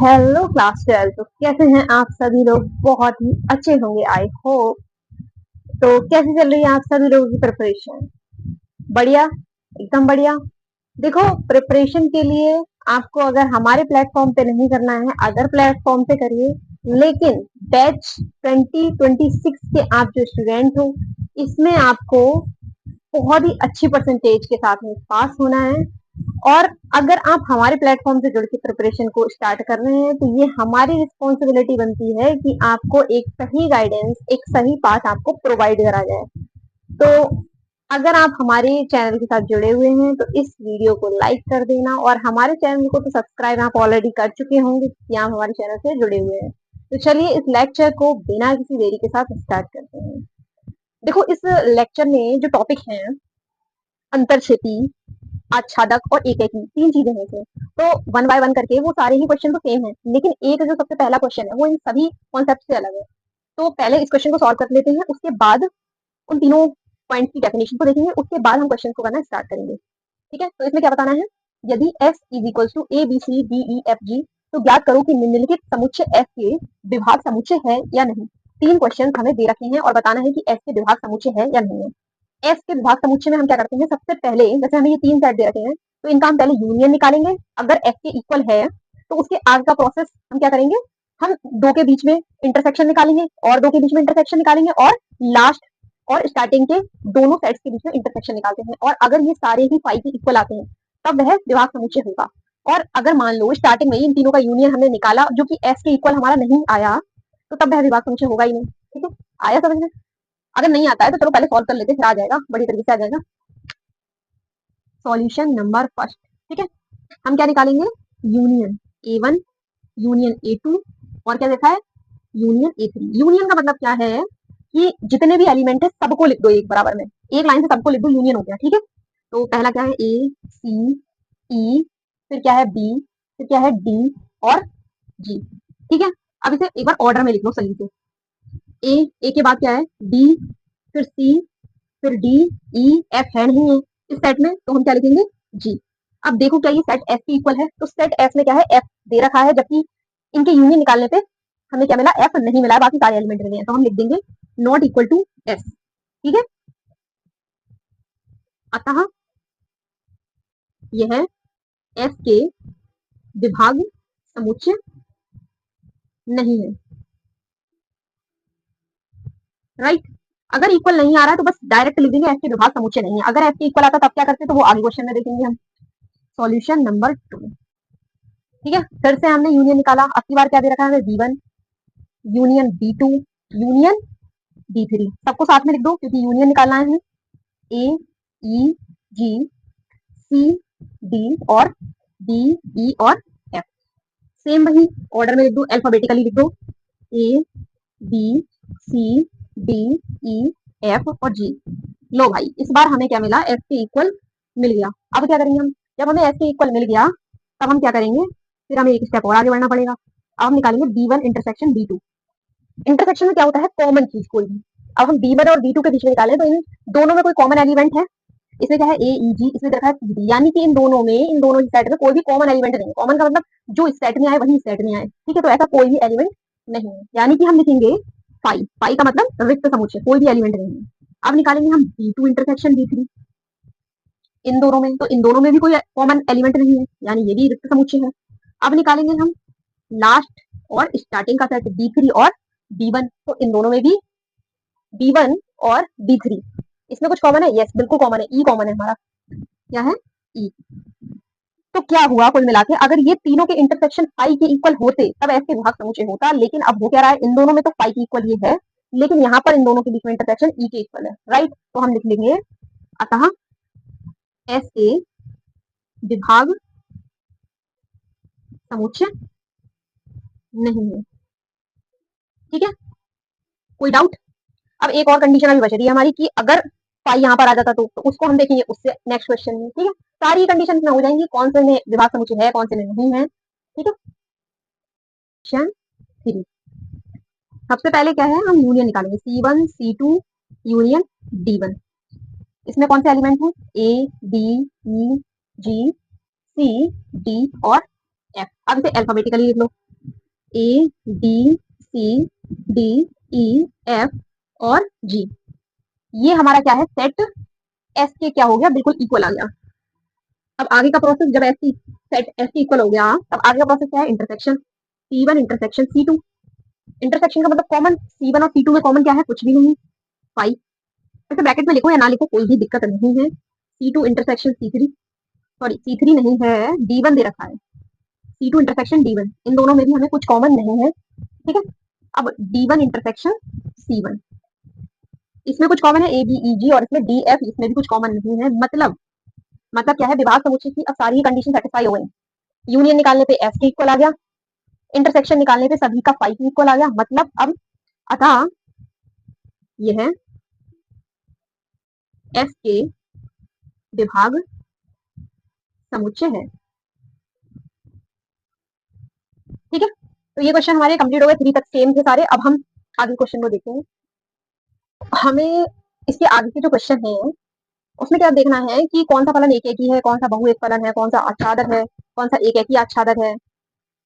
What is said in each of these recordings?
Hello class 12। तो कैसे हैं आप सभी लोग? बहुत ही अच्छे होंगे आई होप। तो कैसे चल रही है आप सभी लोगों की प्रिपरेशन? बढ़िया, एकदम बढ़िया। देखो, प्रिपरेशन के लिए आपको अगर हमारे प्लेटफॉर्म पे नहीं करना है, अदर प्लेटफॉर्म पे करिए। लेकिन बैच 2026 के आप जो स्टूडेंट हो, इसमें आपको बहुत ही अच्छी परसेंटेज के साथ में पास होना है। और अगर आप हमारे प्लेटफॉर्म से जुड़ के प्रिपरेशन को स्टार्ट कर रहे हैं, तो ये हमारी रिस्पॉन्सिबिलिटी बनती है कि आपको एक सही गाइडेंस, एक सही पाथ आपको प्रोवाइड करा जाए। तो अगर आप हमारे चैनल के साथ जुड़े हुए हैं, तो इस वीडियो को लाइक कर देना, और हमारे चैनल को तो सब्सक्राइब आप ऑलरेडी कर चुके होंगे कि आप हमारे चैनल से जुड़े हुए हैं। तो चलिए इस लेक्चर को बिना किसी देरी के साथ स्टार्ट करते हैं। देखो, इस लेक्चर में जो टॉपिक है, अंतरक्षेपी, आच्छादक और एकेकी, तीन चीजें हैं इसमें। तो वन बाय वन करके वो सारे ही क्वेश्चन तो सेम है, लेकिन एक जो सबसे पहला क्वेश्चन है वो इन सभी कॉन्सेप्ट से अलग है। तो पहले इस क्वेश्चन को सॉल्व कर लेते हैं, उसके बाद उन तीनों पॉइंट की डेफिनेशन को देखेंगे, उसके बाद हम क्वेश्चन को करना स्टार्ट करेंगे। ठीक है, तो इसमें क्या बताना है? यदि F is equal to A B C D E F G, तो ज्ञात करो कि निम्नलिखित समुच्चय एफ के विभाग समुच्चय है या नहीं। तीन क्वेश्चन हमें दे रखे हैं और बताना है कि एफ के विभाग समुच्चय है या नहीं है। एफ के विभाग समुच्चय में हम क्या करते हैं? सबसे पहले, जैसे हमें ये तीन सेट दे रखे हैं, तो इनका हम पहले यूनियन निकालेंगे। अगर एफ के इक्वल है, तो उसके आगे का प्रोसेस हम क्या करेंगे? हम दो के बीच में इंटरसेक्शन निकालेंगे, और दो के बीच में इंटरसेक्शन निकालेंगे, और लास्ट और स्टार्टिंग के दोनों सेट्स के बीच में इंटरसेक्शन निकालते हैं। और अगर ये सारे ही फाइव के इक्वल आते हैं, तब वह विभाग समुच्चय होगा। और अगर मान लो स्टार्टिंग में इन तीनों का यूनियन हमने निकाला, जो कि एफ के इक्वल हमारा नहीं आया, तो तब वह विभाग समुच्चय होगा ही नहीं। ठीक है, आया समझ में? अगर नहीं आता है तो चलो पहले सॉल्व कर लेते हैं, फिर आ जाएगा, बड़ी तरीके से आ जाएगा। Solution number first. ठीक है, हम क्या निकालेंगे? यूनियन A1, यूनियन A2, और क्या देखा है? Union A3। यूनियन का मतलब क्या है कि जितने भी एलिमेंट है सबको लिख दो एक बराबर में, एक लाइन से सबको लिख दो, यूनियन हो गया। ठीक है, तो पहला क्या है? A, C, E, फिर क्या है? B, फिर क्या है? D और G। ठीक है, अब इसे एक बार ऑर्डर में लिख लो सही से। ए के बाद क्या है? D, फिर C, फिर D, E, F है नहीं है इस सेट में, तो हम क्या लिखेंगे? G। अब देखो, क्या ये सेट F के इक्वल है? तो सेट F में क्या है? F दे रखा है, जबकि इनके यूनियन निकालने पे हमें क्या मिला? F नहीं मिला है, बाकी सारे एलिमेंट मिले हैं, तो हम लिख देंगे नॉट इक्वल टू S। ठीक है, अतः यह F के विभाग समुच्चय नहीं है। राइट, अगर इक्वल नहीं आ रहा है तो बस डायरेक्ट लिख देंगे F के विभाग समुच्चय नहीं है। अगर F के इक्वल आता तब क्या करते, तो वो आगे क्वेश्चन में देखेंगे हम। Solution number 2। ठीक है, फिर से हमने यूनियन निकाला। अब की बार क्या दे रखा है हमें? B1, union B2, union B3। सबको साथ में लिख दो क्योंकि यूनियन निकालना है हमें। A, E, G, C, D और B, E और F। सेम वही ऑर्डर में लिख दो, अल्फाबेटिकली लिख दो। A, B, C, D, E, F और G। लो भाई, इस बार हमें क्या मिला? F के इक्वल मिल गया। अब क्या करेंगे हम? जब हमें F के इक्वल मिल गया, तब हम क्या करेंगे? फिर हमें एक स्टेप और आगे बढ़ना पड़ेगा। अब हम निकालेंगे B1 इंटरसेक्शन B2। इंटरसेक्शन में क्या होता है? कॉमन चीज कोई भी। अब हम B1 और B2 के बीच में निकालें, तो इन दोनों में कोई कॉमन एलिमेंट है? इसमें क्या है? A, E, G, इसमें रखा है CD, यानी कि इन दोनों में, इन दोनों सेट में कोई भी कॉमन एलिमेंट नहीं है। कॉमन का मतलब जो इस सेट में आए वही सेट में आए। ठीक है, तो ऐसा कोई भी एलिमेंट नहीं है, यानी कि हम लिखेंगे फाइव। फाइव का मतलब रिक्त समुच्चय, कोई भी एलिमेंट नहीं है। अब निकालेंगे हम B2 इंटरसेक्शन B3। इन दोनों में, तो इन दोनों में भी कोई कॉमन एलिमेंट नहीं है, यानी ये भी रिक्त समुच्चय है। अब निकालेंगे हम लास्ट और स्टार्टिंग का सेट B3 और B1, तो इन दोनों में भी B1 और B3। इसमें कुछ कॉमन है? यस, बिल्कुल कॉमन है, ई कॉमन है हमारा। क्या है? ई। तो क्या हुआ कुल मिला के? अगर ये तीनों के इंटरसेक्शन फाइव के इक्वल होते, तब ऐसे विभाग समुच्चय होता। लेकिन अब हो क्या रहा है? इन दोनों में तो फाइव के इक्वल ये है, लेकिन यहाँ पर इन दोनों के बीच में इंटरसेक्शन ई के इक्वल है। राइट, तो हम लिख लेंगे अतः एस ए विभाग समुच्चय नहीं है। ठीक है, कोई डाउट? अब एक और कंडीशन अभी बच रही है हमारी कि अगर फाइव यहाँ पर आ जाता, तो उसको हम देखेंगे उससे नेक्स्ट क्वेश्चन में। ठीक है, सारी कंडीशन में हो जाएंगी, कौन से में विभाग समुच्चय है, कौन से में नहीं है। ठीक है, क्वेश्चन 3। सबसे पहले क्या है? हम यूनियन निकालेंगे। C1, C2, union D1। इसमें कौन से एलिमेंट हैं? A, B, E, G, C, D और F। अब इसे अल्फाबेटिकली लिख लो। A D C D E F और जी, ये हमारा क्या है सेट एस के क्या हो गया बिल्कुल इक्वल आ गया। अब आगे का प्रोसेस जब ऐसी सेट एस के इक्वल हो गया तब आगे का प्रोसेस क्या है intersection C1 intersection C2। Intersection का मतलब कॉमन C1 और C2 में कॉमन क्या है कुछ भी नहीं 5। वैसे ब्रैकेट में लिखो या ना लिखो कोई भी दिक्कत नहीं है। C2 intersection C3, sorry C3 नहीं है D1 दे रखा है, C2 इंटरसेक्शन D1, इन दोनों में भी हमें कुछ कॉमन नहीं है, ठीक है। अब D1 इंटरसेक्शन C1, इसमें कुछ कॉमन है ए बी ई जी और इसमें डी एफ, इसमें भी कुछ कॉमन नहीं है। मतलब क्या है विभाग समुच्चय की अब सारी कंडीशन सेटिस्फाई हो गई। यूनियन निकालने पे एस के इक्वल आ गया, इंटरसेक्शन निकालने पे सभी का 5 इक्वल आ गया। मतलब अब अतः यह एस के विभाग समुच्चय है, ठीक है। तो ये क्वेश्चन हमारे कंप्लीट हो गए, 3 तक सेम थे सारे। अब हम आगे क्वेश्चन को देखते हैं। हमें इसके आगे के जो क्वेश्चन है उसमें क्या देखना है कि कौन सा फलन एक एक ही है, कौन सा बहु एक फलन है, कौन सा आच्छादक है, कौन सा एक एक ही आच्छादक है।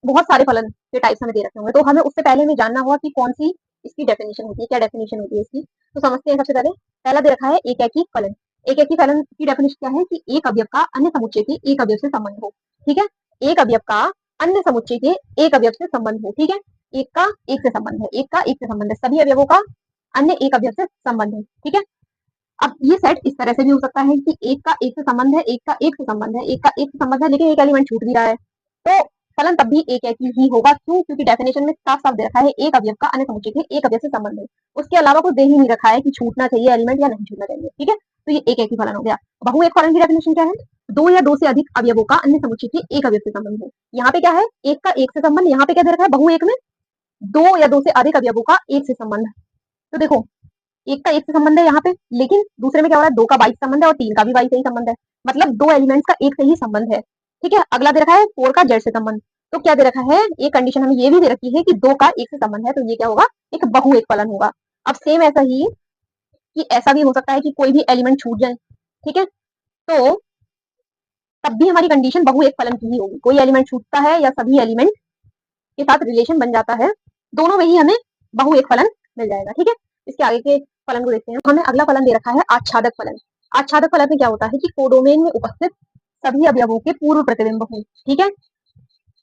बहुत सारे फलन के टाइप्स हमें दे रखे होंगे, तो हमें उससे पहले हमें जानना होगा कि कौन सी इसकी डेफिनेशन होती है, क्या डेफिनेशन होती है इसकी। तो समझते हैं। सबसे पहले पहला दे रखा है एक ही फलन। एक ही फलन की डेफिनेशन क्या है कि एक अवयव का अन्य समुच्चय के एक अवयव से संबंध हो, ठीक है। एक अवयव का अन्य समुच्चय के एक अवयव से संबंध हो, ठीक है। एक का एक से संबंध है, एक का एक से संबंध है, सभी अवयवों का अन्य एक अवयव से संबंध है, ठीक है। अब ये सेट इस तरह से भी हो सकता है कि एक का एक से संबंध है, एक का एक से संबंध है, एक का एक से संबंध है लेकिन एक एलिमेंट छूट भी रहा है, तो फलन तब भी एक एक ही होगा। क्यों? क्योंकि डेफिनेशन में साफ साफ दे रखा है एक अवयव का अन्य समुच्चय के एक अवयव से संबंध है, उसके अलावा कुछ दे ही नहीं रखा है कि छूटना चाहिए एलिमेंट या नहीं छूटना चाहिए, ठीक है। तो ये एक ही फलन हो गया। बहु एक फलन की डेफिनेशन क्या है? दो या दो से अधिक अवयवों का अन्य समुच्चय के एक अवयव से संबंध हो। यहाँ पे क्या है एक का एक से संबंध, यहाँ पे क्या दे रखा है बहु एक में दो या दो से अधिक अवयवों का एक से संबंध। तो देखो एक का एक से संबंध है यहाँ पे, लेकिन दूसरे में क्या हो रहा है दो का बाई से संबंध है और तीन का भी बाई से ही संबंध है, मतलब दो एलिमेंट्स का एक से ही संबंध है, ठीक है। अगला दे रखा है फोर का जेड से संबंध। तो क्या दे रखा है एक कंडीशन हमें ये भी दे रखी है कि दो का एक से संबंध है, तो ये क्या होगा एक बहु एक फलन होगा। अब सेम ऐसा ही कि ऐसा भी हो सकता है कि कोई भी एलिमेंट छूट जाए, ठीक है, तो तब भी हमारी कंडीशन बहु एक फलन की ही होगी। कोई एलिमेंट छूटता है या सभी एलिमेंट के साथ रिलेशन बन जाता है, दोनों में ही हमें बहु एक फलन मिल जाएगा, ठीक है। इसके आगे के फलन को देखते हैं। हमें अगला फलन दे रखा है आच्छादक फलन। आच्छादक फलन में क्या होता है कि कोडोमेन में उपस्थित सभी अवयवों के पूर्व प्रतिबिंब हो, ठीक है।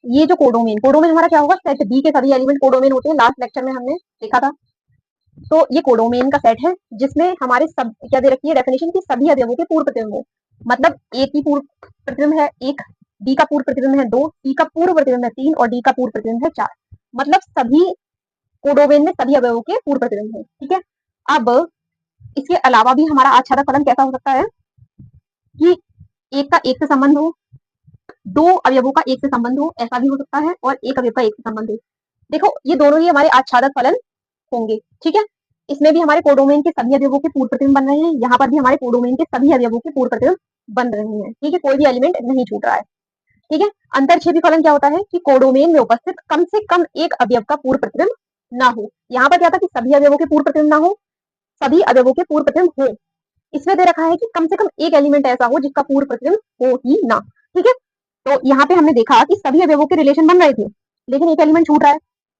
ये जो कोडोमेन कोडोमेन हमारा क्या होगा सेट बी के सभी एलिमेंट कोडोमेन होते हैं, लास्ट लेक्चर में हमने देखा था। तो ये कोडोमेन का सेट है जिसमें हमारे सब क्या दे रखी है डेफिनेशन की सभी अवयवों के पूर्व प्रतिबिंब हो। मतलब ए की पूर्व प्रतिबिंब है एक, बी का पूर्व प्रतिबिंब है दो, सी का पूर्व प्रतिबिंब है तीन और डी का पूर्व प्रतिबिंब है चार। मतलब सभी कोडोमेन में सभी अवयवों के पूर्व प्रतिबिंब है, ठीक है। अब इसके अलावा भी हमारा आच्छादक फलन कैसा हो सकता है कि एक का एक से संबंध हो, दो अवयवों का एक से संबंध हो, ऐसा भी हो सकता है, और एक अवयव का एक से संबंध हो। देखो ये दोनों ही हमारे आच्छादक फलन होंगे, ठीक है। इसमें भी हमारे कोडोमेन के सभी अवयवों के पूर्व प्रतिबिंब बन रहे हैं, यहाँ पर भी हमारे कोडोमेन के सभी अवयवों के पूर्व प्रतिबिंब बन रहे हैं, ठीक है। कोई भी एलिमेंट नहीं छूट रहा है, ठीक है। अंतरछेदी फलन क्या होता है कि कोडोमेन में उपस्थित कम से कम एक अवयव का पूर्व प्रतिबिंब ना हो। यहाँ पर क्या था कि सभी अवयवों के पूर्व प्रतिबिंब ना हो, सभी अवयवों के पूर्व प्रतिबिंब हो। इसमें दे रखा है कि कम से कम एक एलिमेंट ऐसा हो जिसका पूर्व प्रतिबिंब हो ही ना, ठीक है। तो यहाँ पे हमने देखा कि सभी अवयवों के रिलेशन बन रहे थे लेकिन एक एलिमेंट छूट रहा है।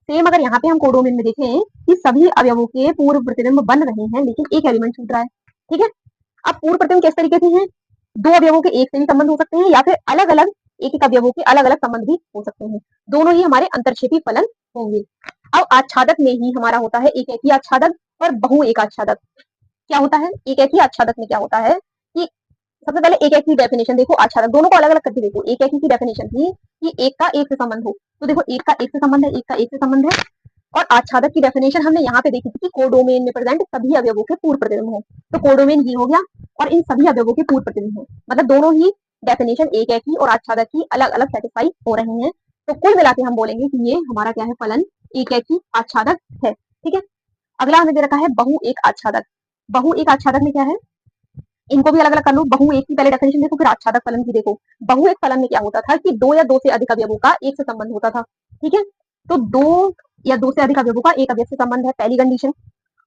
सेम अगर यहाँ पे हम कोडोमेन में देखें कि सभी अवयवों के पूर्व प्रतिबिंब बन रहे हैं लेकिन एक एलिमेंट छूट रहा है, ठीक है। अब पूर्व प्रतिबिंब किस तरीके से हैं? दो अवयवों के एक से भी संबंध हो सकते हैं या फिर अलग अलग एक एक अवयवों के अलग अलग संबंध भी हो सकते हैं, दोनों ही हमारे अंतरक्षेपी फलन होंगे। अब आच्छादक में ही हमारा होता है एक ही आच्छादक और बहु एक आच्छादक। क्या होता है एक ही आच्छादक में क्या होता है कि सबसे पहले एक की डेफिनेशन देखो, आच्छादक दोनों को अलग अलग करके देखो। एक की डेफिनेशन थी कि एक का एक से संबंध हो, तो देखो एक का एक से संबंध है, एक का एक से संबंध है। और आच्छादक की डेफिनेशन हमने यहाँ पे देखी थी कि कोडोमेन में प्रेजेंट सभी अवयवों के पूर्व प्रतिबिंब हो, तो कोडोमेन ये हो गया और इन सभी अवयवों के पूर्व प्रतिबिंब हो, मतलब दोनों ही डेफिनेशन एक की और आच्छादक की अलग अलग सेटिस्फाई हो रही है। तो कुल मिला के हम बोलेंगे कि ये हमारा क्या है फलन एक की आच्छादक है, ठीक है। अगला हमें दे रखा है बहु एक आच्छादक। बहु एक आच्छादक में क्या है, इनको भी अलग अलग कर लो। बहु एक की पहले डेफिनेशन देखो फिर आच्छादक फलन की देखो। बहु एक फलन में क्या होता था कि दो या दो से अधिक अवयवों का एक से संबंध होता था, ठीक है। तो दो या दो से अधिक अवयवों का एक अवयव से संबंध है, पहली कंडीशन।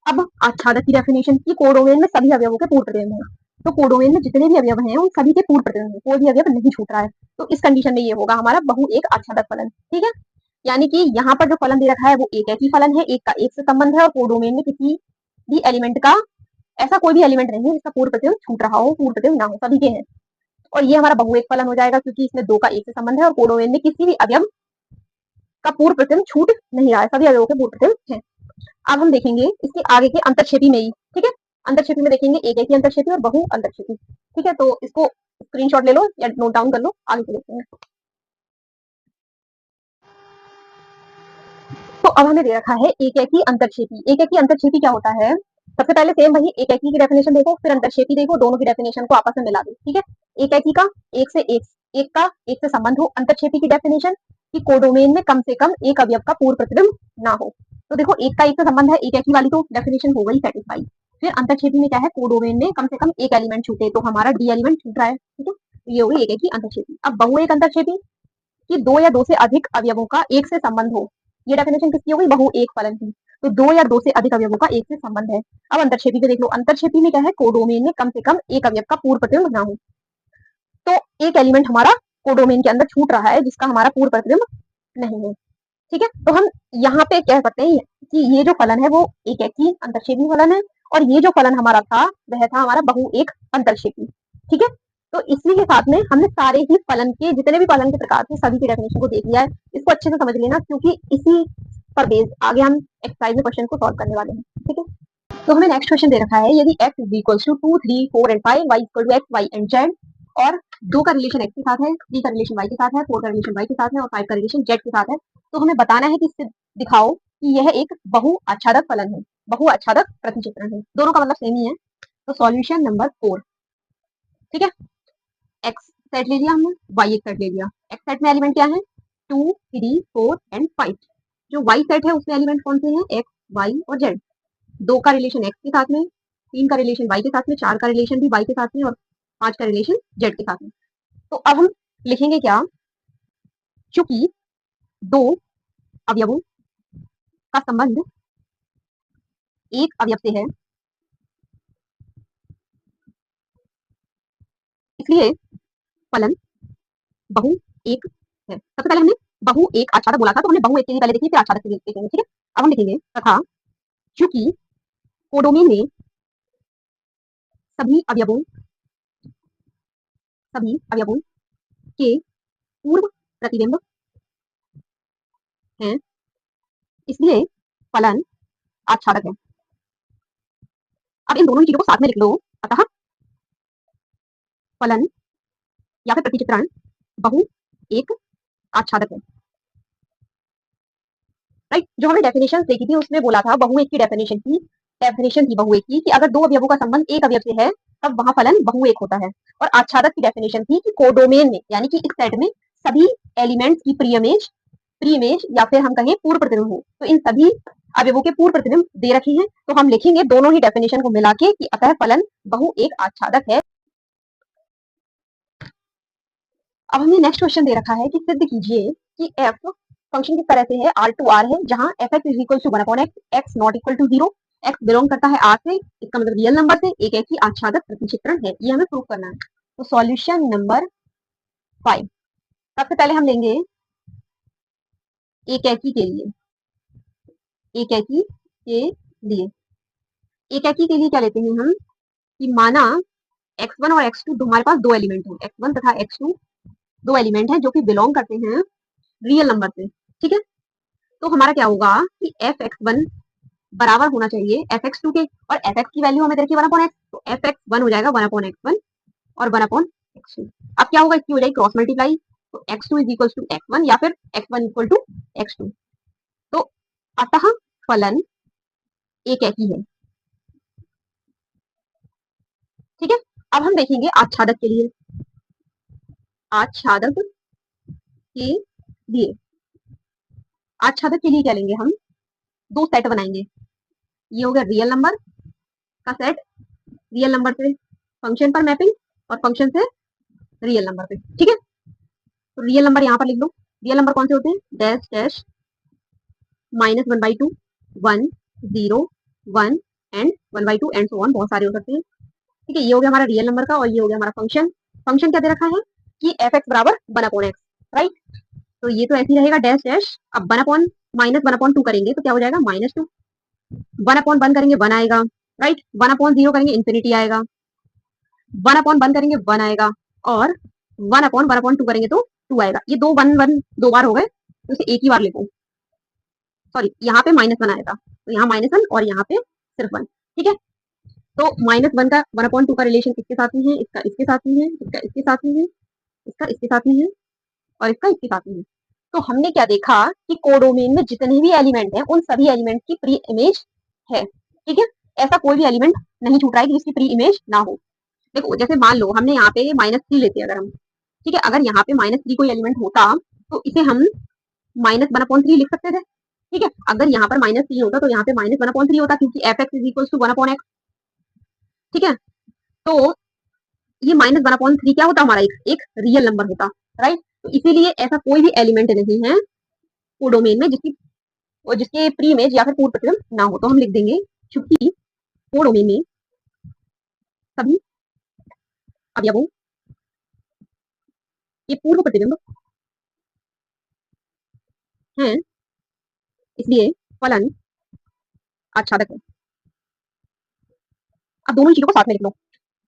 अब आच्छादक की डेफिनेशन की कोडोमेन में सभी अवयवों के पूर्व प्रतिबिंब है, तो कोडोमेन में जितने भी अवयव हैं उन सभी के पूर्व प्रतिबिंब है, कोई भी अवयव नहीं छूट रहा है, तो इस कंडीशन में ये होगा हमारा बहु एक आच्छादक फलन, ठीक है। यानी कि यहाँ पर जो फलन दे रखा है वो एक ही फलन है, एक का एक से संबंध है और कोडोमेन में किसी भी एलिमेंट का ऐसा कोई भी एलिमेंट नहीं है जिसका पूर्व प्रतिबिंब छूट रहा हो, पूर्व प्रतिबिंब ना हो, सभी के हैं। और ये हमारा बहु एक फलन हो जाएगा क्योंकि इसमें दो का एक से संबंध है और कोडोमेन में किसी भी अवयव का पूर्व प्रतिबिंब छूट नहीं रहा है, सभी अवयवों के पूर्व प्रतिबिंब हैं। अब हम देखेंगे इसके आगे के अंतरक्षेपी में ही, ठीक है। अंतरक्षेपी में देखेंगे एक ही अंतरक्षेपी और बहु अंतरक्षेपी, ठीक है। तो इसको स्क्रीनशॉट ले लो या नोट डाउन कर लो, आगे से देखते हैं। तो अब हमें दे रखा है एक ही अंतरक्षेपी। एक ही अंतरक्षेपी क्या होता है? सबसे पहले सेम वही एक की डेफिनेशन देखो, फिर अंतरक्षेपी देखो, दोनों की डेफिनेशन को आपस में मिला दो, ठीक है। एक का एक से एक का एक से संबंध हो। अंतरक्षेपी की डेफिनेशन कि कोडोमेन में कम से कम एक अवयव का पूर्व प्रतिबिंब ना हो। तो देखो एक का एक से संबंध है, एक वाली तो डेफिनेशन हो गई सेटिस्फाई। फिर अंतरक्षेपी में क्या है? कोडोमेन में कम से कम एक एलिमेंट छूटे, तो हमारा डी एलिमेंट छूट रहा है, ठीक है। तो ये हो गई एक ही अंतरक्षेपी। अब बहु एक अंतरक्षेपी कि दो या दो से अधिक अवयवों का एक से संबंध हो। ये डेफिनेशन किसकी हो गई? बहु एक फलन की। तो दो या दो से अधिक अवयवों का एक से संबंध है। अब अंतरक्षेपी पे देख लो, अंतरक्षेपी में क्या है? कोडोमेन में कम से कम एक अवयव का पूर्व प्रतिबिंब ना हो। तो एक एलिमेंट हमारा कोडोमेन के अंदर छूट रहा है जिसका हमारा पूर्व प्रतिबिंब नहीं है, ठीक है। तो हम यहाँ पे कह सकते हैं कि ये जो फलन है वो एक ही अंतरक्षेपी फलन है और ये जो फलन हमारा था वह था हमारा बहु एक अंतरक्षेपी, ठीक है। तो इसी के साथ में हमने सारे ही फलन के जितने भी फलन के प्रकार थे सभी की डेफिनेशन को देख लिया है। इसको अच्छे से समझ लेना क्योंकि इसी पर बेस्ड आगे हम एक्सरसाइज में क्वेश्चन को सॉल्व करने वाले हैं, ठीक है। तो हमें नेक्स्ट क्वेश्चन दे रखा है, यदि x is equal to 2, 3, 4 and 5, y equal to x, y and z और 2 का रिलेशन x के साथ है, 3 का रिलेशन y के साथ है, 4 का रिलेशन y के साथ है और 5 का रिलेशन z के साथ है, तो हमें बताना है कि इससे दिखाओ कि यह एक बहु आच्छादक फलन है, बहु आच्छादक प्रतिचित्रण है। दोनों का मतलब सेम ही है। तो सॉल्यूशन नंबर 4, ठीक है। x सेट ले लिया हमने, y एक सेट ले लिया। x सेट में एलिमेंट क्या है? 2, 3, 4 एंड 5। जो y सेट है उसमें एलिमेंट कौन से हैं? x, y और z। 2 का रिलेशन x के साथ में, 3 का रिलेशन y के साथ में, 4 का रिलेशन भी y के साथ में और 5 का रिलेशन z के साथ में। तो अब हम लिखेंगे क्या? चूंकि दो अवयवों का संबंध एक अवयव से है इसलिए फलन बहु एक है। सबसे पहले हमने बहु एक आच्छादक बोला था, तो हमने बहु एक के लिए पहले देखिए फिर आच्छादक के लिए देखेंगे, ठीक है। अब हम लिखेंगे तथा चूंकि कोडोमेन में सभी अवयवों के पूर्व प्रतिबिंब हैं इसलिए फलन आच्छादक है। अब इन दोनों ही चीजों को साथ में लिख लो, अतः फलन या फिर प्रतिचित्रण बहु एक आच्छादक है, राइट। जो हमने डेफिनेशन देखी थी उसमें बोला था बहु एक की डेफिनेशन थी बहु एक की कि अगर दो अवयवों का संबंध एक अवयव से है तब वहां फलन बहु एक होता है। और आच्छादक की डेफिनेशन थी कि कोडोमेन में यानी कि इस सेट में सभी एलिमेंट्स की प्री इमेज या फिर हम कहें पूर्व प्रतिबिंब हो। तो इन सभी अवयवों के पूर्व प्रतिबिंब दे रखे हैं, तो हम लिखेंगे दोनों ही डेफिनेशन को मिला के कि अतः फलन बहु एक आच्छादक है। अब हमें नेक्स्ट क्वेश्चन दे रखा है कि सिद्ध कीजिए कि f फंक्शन किस तरह से है, R टू R है, जहां fx is equal to 1/x, x not equal to 0, x belong करता है R से, इसका मतलब रियल नंबर से, एक ही आच्छादक प्रतिचित्रण है। ये हमें प्रूव करना है। तो सॉल्यूशन नंबर 5, सबसे पहले हम लेंगे एक के लिए, एक के लिए क्या लेते हैं हम कि माना x1 और x2 हमारे पास दो एलिमेंट हैं, x1 तथा x2 दो एलिमेंट हैं जो कि बिलोंग करते हैं रियल नंबर से, ठीक है। तो हमारा क्या होगा कि fx1 बराबर होना चाहिए fx2 के, और fx की वैल्यू हमें देखिए 1/x, तो fx1 हो जाएगा 1/x1 और 1/x2। अब क्या होगा, इसकी हो जाएगी क्रॉस मल्टीप्लाई, तो x2 is equal to x1 या फिर x1 इक्वल टू x2। तो अतः फलन एक ही है, ठीक है। अब हम देखेंगे आच्छादक के लिए, आच्छादक के लिए आच्छादक के लिए क्या लेंगे हम? दो सेट बनाएंगे। ये हो गया रियल नंबर का सेट, रियल नंबर से फंक्शन पर मैपिंग और फंक्शन से रियल नंबर पे, ठीक है। तो रियल नंबर यहाँ पर लिख लो। रियल नंबर कौन से होते हैं? Dash dash -1/2, 1, 0, 1 and 1/2 and so on, बहुत सारे हो सकते हैं, ठीक है। ये हो गया हमारा रियल नंबर का और ये हो गया हमारा फंक्शन। फंक्शन क्या दे रखा है कि एफ एक्स बराबर 1/x, राइट। तो ये तो ऐसे ही रहेगा डैश डैश। अब 1 अपॉन माइनस 1/2 करेंगे तो क्या हो जाएगा -2। 1/1 करेंगे 1 आएगा, राइट। 1/0 करेंगे इन्फिनिटी आएगा। 1/1 करेंगे 1 आएगा, और 1/1/2 करेंगे तो 2 आएगा। ये दो वन वन दो बार हो गए, तो इसे एक ही बार लिखो। सॉरी, यहाँ पे -1 आएगा, तो यहाँ -1 और यहाँ पे सिर्फ 1। ठीक है, तो -1 का 1/2 का रिलेशन किसके साथ में है? इसका इसके साथ में है, इसका इसके साथ में है, इसका इसके साथ में है, और इसका इसके साथ में है। तो हमने क्या देखा कि कोडोमेन में जितने भी एलिमेंट हैं उन सभी एलिमेंट की प्री इमेज है। ठीक है, ऐसा कोई भी एलिमेंट नहीं छूट रहा है कि जिसकी प्री इमेज ना हो। देखो, जैसे मान लो हमने यहाँ पे -3 लेते हैं अगर हम, ठीक है, अगर यहाँ पे -3 कोई एलिमेंट होता तो इसे हम -1/3 लिख सकते थे। ठीक है, अगर यहाँ पर -3 होता तो यहाँ पे -1/3 होता, क्योंकि f x is equal to 1/x। ठीक है, तो ये -1/3 क्या होता हमारा? एक रियल नंबर होता, राइट। तो इसीलिए ऐसा कोई भी एलिमेंट नहीं है कोडोमेन में जिसकी जिसके प्री इमेज या फिर पूर्व प्रतिबिंब ना हो। तो हम लिख देंगे चूंकि कोडोमेन में सभी अवयवों ये पूर्व प्रतिबिंब हैं, इसलिए फलन आच्छादक है। अब दोनों चीजों को साथ में लिख लो।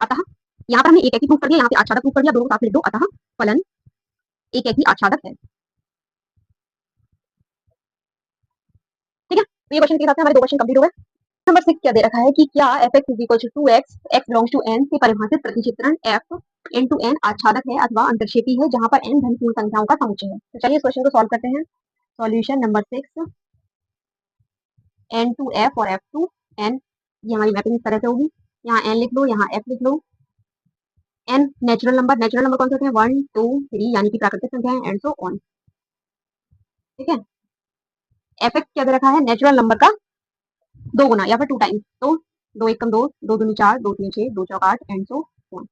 अतः यहाँ पर हमने एक ही प्रूफ कर दिया, यहाँ पे आच्छादक प्रूफ कर दिया, दोनों को साथ में लिख दो। अतः फलन एक ही आच्छादक है। ठीक है, तो ये क्वेश्चन के हिसाब से हमारे दो क्वेश्चन कंप्लीट हो गए। नंबर 6 क्या दे रखा है कि क्या f x is equal to 2x x belongs to n से परिभाषित प्रतिचित्रण f n टू n आच्छादक है अथवा अंतर्क्षेपी है जहां पर n धन पूर्ण संख्याओं का समुच्चय है। तो चलिए इस क्वेश्चन को सॉल्व करते हैं। Solution number 6, n to f और f टू n, ये हमारी मैपिंग इस तरह से होगी। यहाँ n लिख लो, यहाँ f लिख लो। n नेचुरल नंबर कौन से होते हैं? 1 2 3 यानी कि प्राकृतिक संख्या है, एंड सो ऑन। ठीक है, एफ एक्स क्या दे रखा है? नेचुरल नंबर का 2 गुना या फिर 2 टाइम्स। तो 2 एकम 2, 2 दूनी 4, 2 तीन 6, 2 चौक 8, एंड सो ऑन।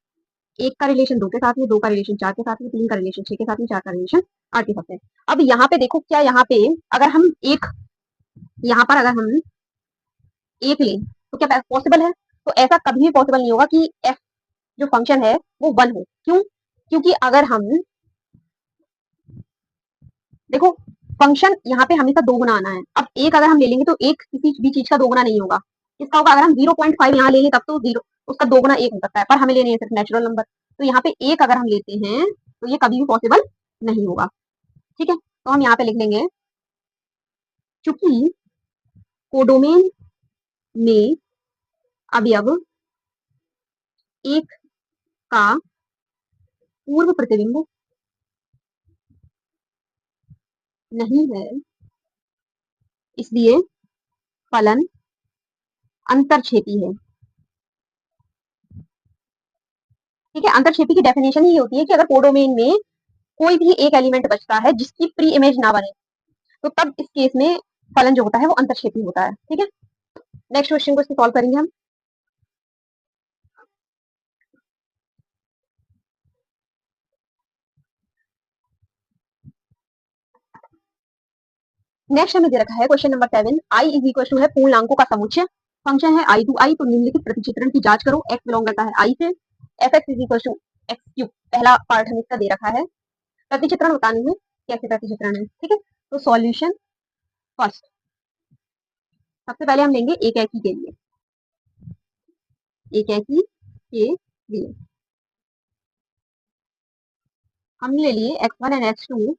एक का रिलेशन 2 के साथ में, 2 का रिलेशन 4 के साथ में, 3 का रिलेशन 6 के साथ में, 4 का रिलेशन 8 के साथ में। अब यहाँ पे देखो, क्या यहाँ पे अगर हम एक, यहाँ पर अगर हम एक लें तो क्या पॉसिबल है? तो ऐसा कभी भी पॉसिबल नहीं होगा कि एफ जो फंक्शन है वो 1 हो। क्यों? क्योंकि अगर हम देखो, फंक्शन यहाँ पे हमेशा 2 गुना आना है। अब एक अगर हम ले लेंगे तो एक किसी भी चीज का 2 गुना नहीं होगा। इसका होगा, अगर हम 0.5 यहाँ ले लें तब तो 0 उसका 2 गुना 1 हो सकता है, पर हमें लेने हैं सिर्फ नेचुरल नंबर। तो यहाँ पे एक अगर हम लेते हैं तो ये कभी भी पॉसिबल नहीं होगा। ठीक है, तो हम यहाँ पे लिख लेंगे चूंकि कोडोमेन में अवयव एक का पूर्व प्रतिबिंब नहीं है, इसलिए फलन अंतर्क्षेपी है। ठीक है, अंतर्क्षेपी की डेफिनेशन ही होती है कि अगर कोडोमेन में कोई भी एक एलिमेंट बचता है जिसकी प्री इमेज ना बने तो तब इस केस में फलन जो होता है वो अंतर्क्षेपी होता है। ठीक है, नेक्स्ट क्वेश्चन को इससे सॉल्व करेंगे हम। नेक्स्ट हमें दे रखा है question number 7, I is equal to है पूर्णांकों का समुच्चय, फंक्शन है आई टू आई, तो निम्नलिखित प्रतिचित्रण की जांच करो। एक्स बिलोंग करता है आई से, f x is equal to x cube, पहला पार्ट हमें इसका दे रखा है। प्रतिचित्रण बतानी है कैसे प्रतिचित्रण है। ठीक है, तो सॉल्यूशन फर्स्ट, सबसे पहले हम लेंगे एक एकी के लिए, एक एकी के लिए हमने ले लिए x1 एंड x2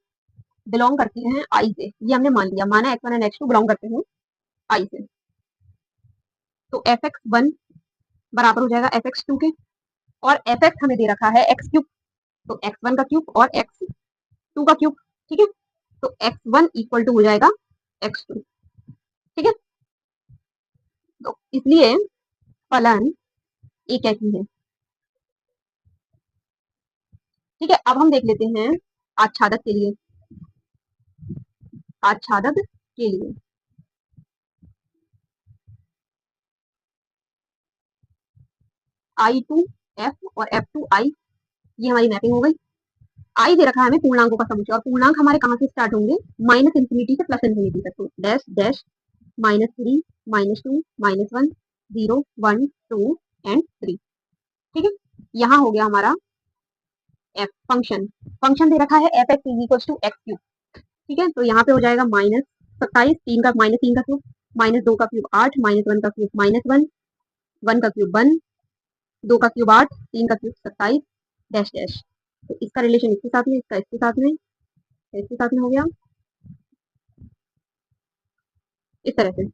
बिलोंग करते हैं आई से। ये हमने मान लिया, माना x1 एंड x2 बिलोंग करते हैं आई से। तो एफ एक्स वन बराबर हो जाएगा एफ एक्स टू के, और एफ एक्स हमें दे रखा है एक्स क्यूब, तो एक्स वन का क्यूब और एक्स टू का क्यूब। ठीक है, तो एक्स वन इक्वल टू हो जाएगा एक्स टू। ठीक है, तो इसलिए फलन एक ऐसी है। ठीक है, अब हम देख लेते हैं आच्छादक के लिए। आच्छादक के लिए आई टू एफ और एफ टू आई, ये हमारी मैपिंग हो गई। आई दे रखा है हमें पूर्णांकों का समुच्चय, और पूर्णांक हमारे कहाँ से स्टार्ट होंगे? माइनस इंफिनिटी से प्लस इंफिनिटी तक। तो डैश डैश -3 -2 -1 0 1 2 एंड 3। ठीक है, यहाँ हो गया हमारा एफ फंक्शन। फंक्शन दे रखा है f x is equal to x cube, ठीक है, तो यहाँ पे हो जाएगा -27, 3 का -3 का क्यूब, -2 का क्यूब 8, -1 का क्यूब -1, 1 का क्यूब 1, 2 का क्यूब 8, 3 का क्यूब 27 डैश डैश। तो इसका रिलेशन इसके साथ में, इसका इसके साथ में, इसके साथ में हो गया इस तरह से।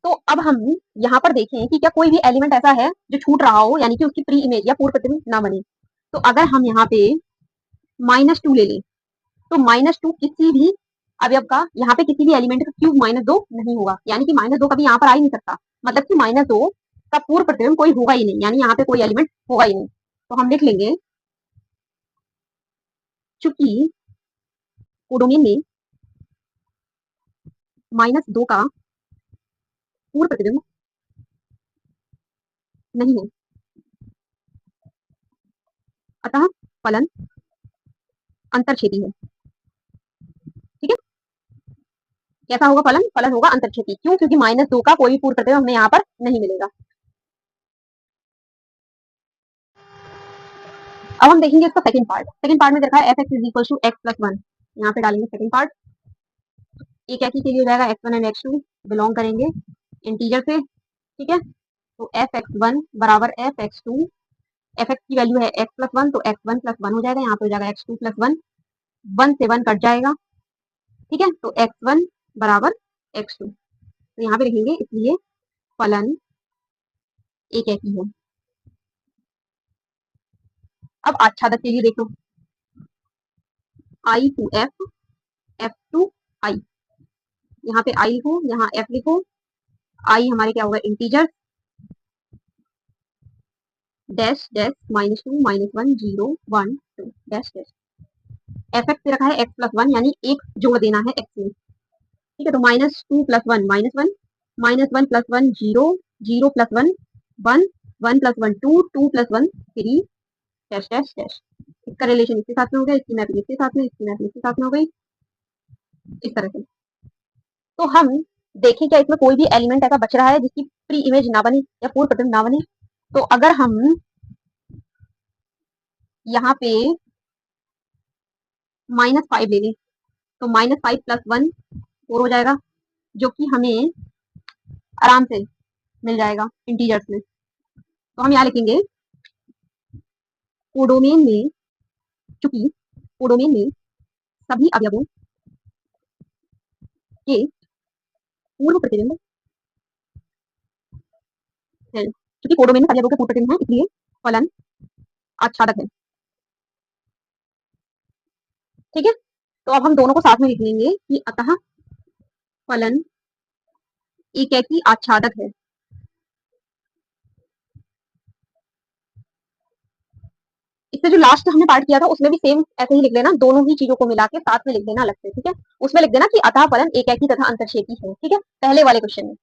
तो अब हम यहाँ पर देखें कि क्या कोई भी एलिमेंट ऐसा है जो छूट रहा हो, यानी कि उसकी प्री इमेज या पूर्व प्रतिबिंब ना बने। तो अगर हम यहाँ पे -2 ले लें, तो -2 किसी भी अवयव का, यहाँ पे किसी भी एलिमेंट का क्यूब -2 नहीं होगा, यानी कि -2 कभी यहाँ पर आ ही नहीं सकता, मतलब कि -2 का पूर्व प्रतिबिंब कोई होगा ही नहीं, यानी यहाँ पे कोई एलिमेंट होगा ही नहीं। तो हम लिख लेंगे चूंकि कोडोमेन में -2 का पूर्व प्रतिबिंब नहीं है, अतः फलन अंतरछेदी है। ठीक है, कैसा होगा फलन? फलन होगा अंतरछेदी। क्यों? क्योंकि -2 का कोई पूर्व प्रतिबिंब हमें यहाँ पर नहीं मिलेगा। अब हम देखेंगे इसका सेकंड पार्ट। सेकंड पार्ट में देखा है f(x) = x + 1। यहाँ पे डालेंगे सेकंड पार्ट। एक ऐसी के लिए हो जाएगा x1 एंड x2 बिलोंग करेंगे इंटीजर से। ठीक है, तो f(x1) बराबर f(x2), fx की वैल्यू है x + 1, तो x1 + 1 हो जाएगा, यहाँ पे हो जाएगा x2 + 1, 1 से 1 कट जाएगा। ठीक है, तो x1 बराबर x2, तो यहाँ पे लिखेंगे, इसलिए फलन एक एक ही है। अब आच्छादक के लिए देखो, I to f, f to I, यहाँ पे I लिखो, यहाँ f लिखो। I हमारे क्या होगा? Integer, dash dash -2 -1 0 1 2 dash dash. fx पे रखा है x + 1, यानी एक जोड़ देना है x में। ठीक है, तो -2 + 1 -1, -1 + 1 0, 0 + 1 1, 1 + 1 2, 2 + 1 3 डैश डैश डैश। इसका रिलेशन इसके साथ में हो गया, इसकी मैपिंग इसके साथ में, इसकी मैपिंग इसके साथ में हो गई इस तरह से। तो हम देखें क्या इसमें कोई भी एलिमेंट ऐसा बच रहा है जिसकी प्री इमेज ना बने या पूर्व प्रतिबिंब ना बने। तो अगर हम यहाँ पे -5 ले लें, तो -5 + 1 4 हो जाएगा, जो कि हमें आराम से मिल जाएगा इंटीजर्स में। तो हम यहाँ लिखेंगे कोडोमेन में, चूंकि कोडोमेन में सभी अवयवों के पूर्व प्रतिबिंब है, चूंकि कोडोमेन में सभी अवयवों के पूर्व प्रतिबिंब है, इसलिए फलन आच्छादक है। ठीक है, तो अब हम दोनों को साथ में लिख लेंगे कि अतः फलन एकाकी आच्छादक है। इससे जो लास्ट हमने पार्ट किया था उसमें भी सेम ऐसे ही लिख लेना, दोनों ही चीजों को मिला के साथ में लिख देना अलग से। ठीक है, उसमें लिख देना कि अतः फलन एकाकी तथा अंतरछेदी है। ठीक है, पहले वाले क्वेश्चन में।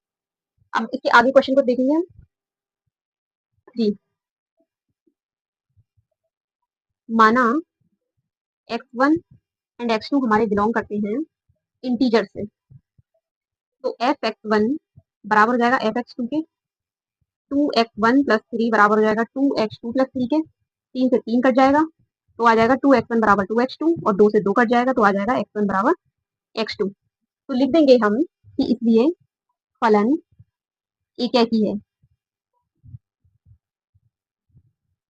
अब इसके आगे क्वेश्चन को देखेंगे हम। जी, माना x1 एंड x2 हमारे बिलोंग करते हैं इंटीजर से, तो f(x1) बराबर हो जाएगा f(x2) के, 2x1 + 3 बराबर हो जाएगा 2x2 + 3 के, 3 से 3 कट जाएगा, तो आ जाएगा 2x1 बराबर 2x2, और 2 से 2 कट जाएगा, तो आ जाएगा x1 बराबर x2। तो लिख देंगे हम कि इसलिए फलन एकाकी है।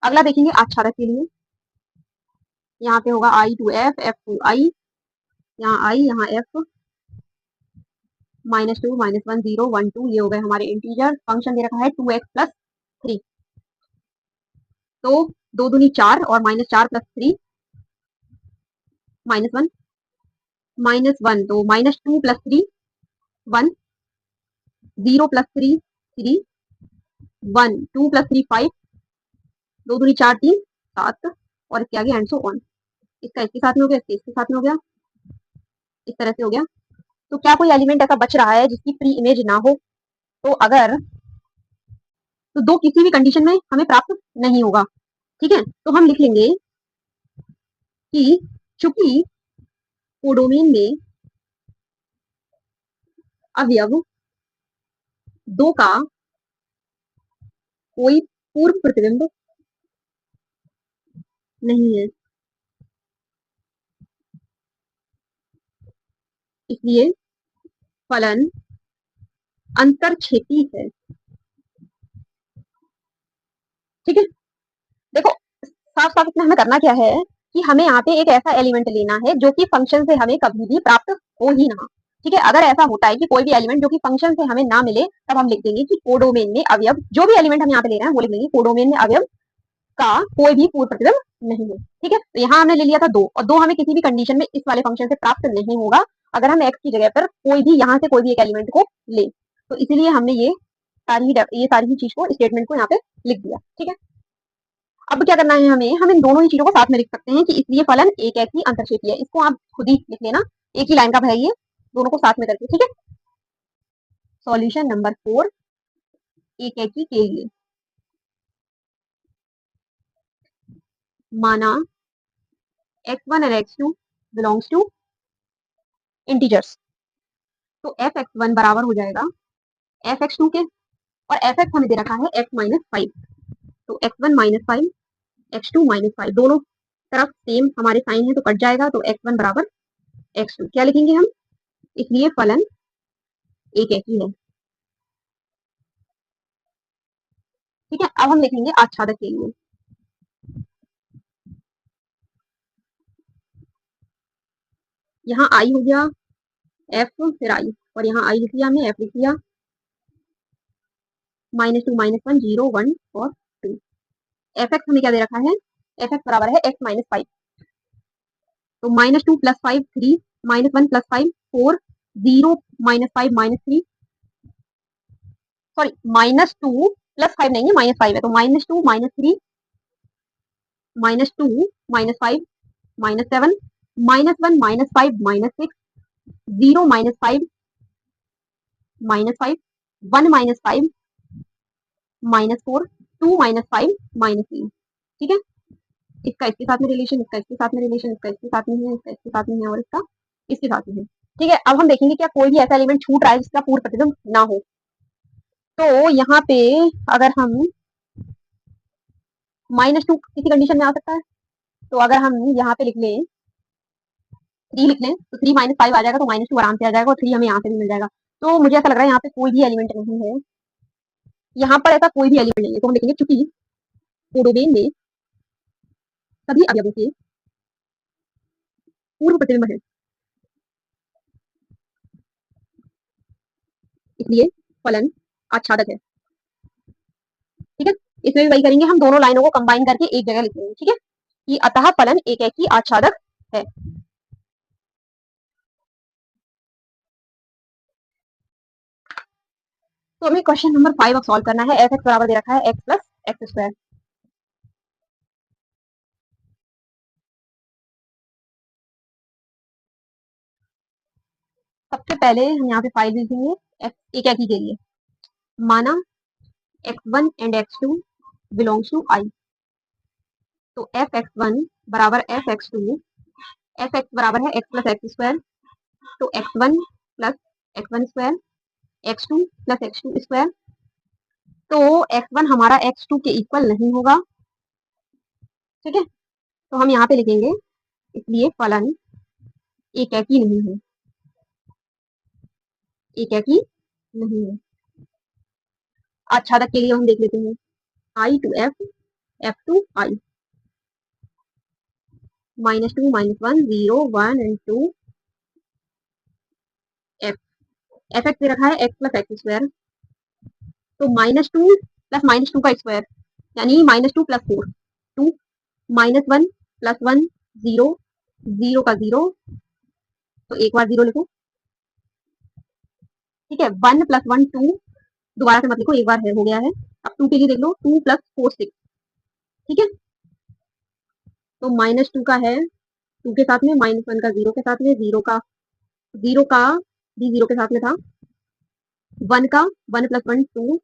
अगला देखेंगे आच्छादक के लिए। यहाँ पे होगा I to F, F to I, यहाँ I, यहाँ F, -2 -1 0 1 2, ये हो गए हमारे इंटीजर। फंक्शन दे रखा है 2x + 3, तो 2 दूनी 4 और -4 + 3 -1, -1 तो -2 + 3 1, 0 + 3 3, 1 2 + 3 5, 2 दूनी 4 3 7, और इसके आगे एंड सो ऑन। इसका इसके साथ में हो गया, इसके इसके साथ में हो गया, इस तरह से हो गया। तो क्या कोई एलिमेंट ऐसा बच रहा है जिसकी प्री इमेज ना हो? तो अगर, तो दो किसी भी कंडीशन में हमें प्राप्त नहीं होगा। ठीक है, तो हम लिख लेंगे कि चूंकि कोडोमेन में अवयव दो का कोई पूर्व प्रतिबिंब नहीं है, इसलिए फलन अंतरछेदी है। ठीक है, देखो साफ साफ इसमें हमें करना क्या है कि हमें यहाँ पे एक ऐसा एलिमेंट लेना है जो कि फंक्शन से हमें कभी भी प्राप्त हो ही ना। ठीक है, अगर ऐसा होता है कि कोई भी एलिमेंट जो कि फंक्शन से हमें ना मिले, तब हम लिख देंगे कि कोडोमेन में अवयव, जो भी एलिमेंट हम यहाँ पे ले रहे हैं वो लिख देंगे कोडोमेन में अवयव का कोई भी पूर्व प्रतिबिंब नहीं है। ठीक है, तो यहाँ हमने ले लिया था 2, और 2 हमें किसी भी कंडीशन में इस वाले फंक्शन से प्राप्त नहीं होगा अगर हम एक्स की जगह पर कोई भी यहाँ से कोई भी एक एलिमेंट को ले। तो इसीलिए हमने ये सारी ही चीज को, स्टेटमेंट को यहाँ पे लिख दिया। ठीक है, अब क्या करना है हमें, हम इन दोनों ही चीजों को साथ में लिख सकते हैं कि इसलिए फलन एक एक ही अंतरछेदी है। इसको आप खुद ही लिख लेना, एक ही लाइन का है ये, दोनों को साथ में करके। ठीक है, सॉल्यूशन नंबर 4 एक एक ही के लिए। माना x1 और x2 बिलोंग्स टू इंटीजर्स, तो f(x1) बराबर हो जाएगा f(x2) के, और f(x) हमें दे रखा है x माइनस 5, तो x1 माइनस 5, x2 माइनस 5, दोनों तरफ सेम हमारे साइन है तो कट जाएगा, तो x1 बराबर x2। क्या लिखेंगे हम, इसलिए फलन एक एक ही है। ठीक है, अब हम लिखेंगे आच्छादक के लिए। यहाँ आई हो गया एफ फिर आई, और यहाँ आई लिख लिया हमने, एफ लिख लिया, -2 -1 0 1 और 2। एफ एक्स हमें क्या दे रखा है, एफ एक्स बराबर है एक्स माइनस 5, तो -2 + 5 3, -1 + 5 4, 0 -5 -3, सॉरी -2 + 5 नहीं है, -5 है, तो -2 -3 -2 -5 -7 -1 -5 -6 0 -5 -5 1 -5 -4 2 -5 -3। ठीक है, इसका इसके साथ में रिलेशन, इसका इसके साथ में रिलेशन, इसका इसके साथ में है, इसका इसके साथ में है, और इसका इसके साथ में है। ठीक है, अब हम देखेंगे क्या कोई भी ऐसा एलिमेंट छूट रहा है जिसका पूर्व प्रतिबिंब ना हो। तो यहाँ पे अगर हम -2 किसी कंडीशन में आ सकता है, तो अगर हम यहाँ पे लिख लें 3 लिख लें, तो 3 -5 आ जाएगा, तो -2 आराम से आ जाएगा, और 3 हमें यहाँ से भी मिल जाएगा। तो मुझे ऐसा लग रहा है यहाँ पे कोई भी एलिमेंट नहीं है, यहाँ पर ऐसा कोई भी एलिमेंट नहीं है, तो हम लिखेंगे चूंकि कोडोमेन में सभी अवयवों के पूर्व प्रतिबिंब है, इसलिए फलन आच्छादक है। ठीक है, इसमें भी वही करेंगे, हम दोनों लाइनों को कंबाइन करके एक जगह लिखेंगे। ठीक है, कि अतः फलन एक एक ही आच्छादक है। तो हमें क्वेश्चन नंबर 5 अब सॉल्व करना है। एफ एक्स बराबर दे रखा है एक्स प्लस एक्स स्क्वायर। सबसे पहले हम यहाँ पे फाइल लिखेंगे एक एक ही के लिए। माना x1 and x2 belongs to I, तो एफ एक्स वन बराबर f x two, f x बराबर है एक्स प्लस एक्स स्क्वायर, तो x1 plus x1 square, x2 plus x2 square. तो x1 हमारा x2 के इक्वल नहीं होगा। ठीक है, तो हम यहाँ पे लिखेंगे इसलिए फलन एक एक ही नहीं है, एक एक ही नहीं है। आच्छादक के लिए हम देख लेते हैं, I to F, F to I, -2 -1 0 1 and 2 F. F X दे रखा है एक्स प्लस एक्स स्क्वायर, तो -2 प्लस -2 का स्क्वायर यानी -2 + 4 2, -1 + 1 0, 0 का 0, तो एक बार 0 लिखो। ठीक है, 1 + 1 2, दोबारा से मत लिखो, एक बार है हो गया है। अब 2 के लिए देख लो, 2 + 4 6। ठीक है, तो -2 का है 2 के साथ में, -1 का 0 के साथ में, 0 का भी 0 के साथ में था, 1 का 1 + 1 2,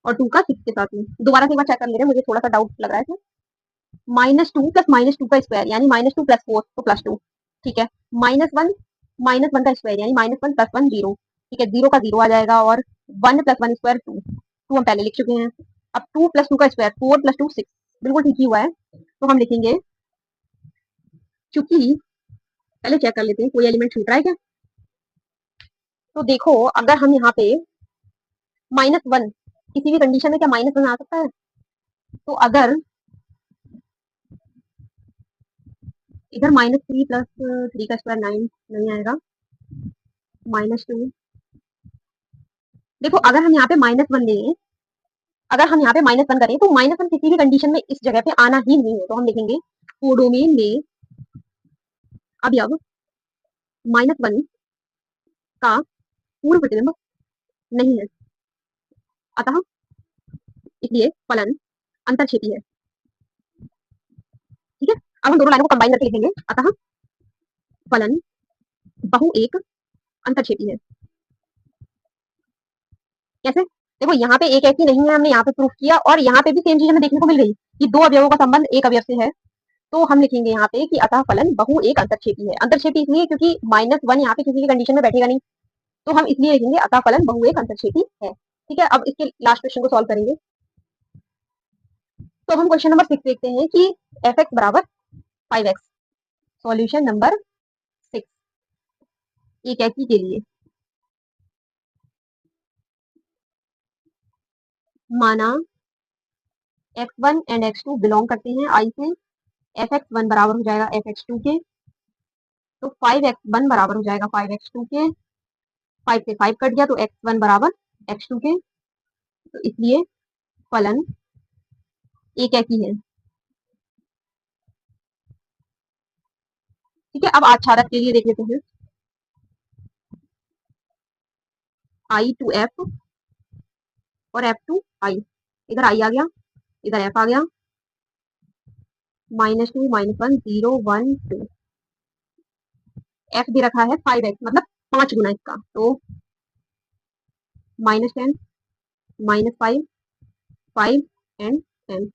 और 2 का 6 के साथ में। दोबारा से एक बार चेक कर ले रहे हैं, मुझे थोड़ा सा डाउट लग रहा है। -2 + -2 का स्क्वायर यानी -2 + 4 तो +2। ठीक है, -1 का स्क्वायर यानी -1 + 1 0। ठीक है, 0 का 0 आ जाएगा, और 1 + 1 स्क्वायर 2, 2 हम पहले लिख चुके हैं। अब 2 + 2 का स्क्वायर 4 + 2 6, बिल्कुल ठीक ही हुआ है। तो हम लिखेंगे चूंकि, पहले चेक कर लेते हैं कोई एलिमेंट छूट रहा है क्या। तो देखो अगर हम यहाँ पे -1 किसी भी कंडीशन में क्या -1 आ सकता है? तो अगर इधर -3 प्लस 3 का स्क्वायर 9 नहीं आएगा, -2। देखो अगर हम यहाँ पे -1 लें, अगर हम यहाँ पे -1 करें तो -1 किसी भी कंडीशन में इस जगह पे आना ही नहीं है। तो हम लिखेंगे कोडोमेन में अवयव -1 का पूर्व प्रतिबिंब नहीं है, अतः इसलिए फलन अंतरछेदी है। ठीक है, अब हम दोनों लाइनों को कंबाइन करके लिखेंगे, अतः फलन बहु एक अंतरछेदी है। कैसे? देखो यहाँ पे एक ऐसी नहीं है, हमने यहाँ पे प्रूफ किया, और यहाँ पे भी सेम चीज हमें देखने को मिल गई कि दो अवयवों का संबंध एक अवयव से है। तो हम लिखेंगे यहाँ पे कि अतः फलन बहु एक अंतरछेदी है। अंतरछेदी इसलिए क्योंकि -1 यहाँ पे किसी भी कंडीशन में बैठेगा नहीं, तो हम इसलिए लिखेंगे अतः फलन बहु एक अंतरछेदी है। ठीक है, अब इसके लास्ट क्वेश्चन को सॉल्व करेंगे। तो हम क्वेश्चन नंबर 6 देखते हैं कि एफ एक्स बराबर 5x। सॉल्यूशन नंबर 6 एक ऐसी के लिए माना x1 एंड x2 बिलोंग करते हैं I से, fx1 बराबर हो जाएगा fx2 के, तो 5x1 बराबर हो जाएगा 5x2 के, 5 से 5 कट गया तो x1 बराबर x2 के, तो इसलिए फलन एक ऐसी है। ठीक है, अब आच्छादक के लिए देख लेते हैं। I टू F और F टू I, इधर I आ गया, इधर F आ गया, -2 -1 0 1 2, F दे रखा है 5x मतलब 5 गुना इसका, तो -10 -5 5 एंड 10।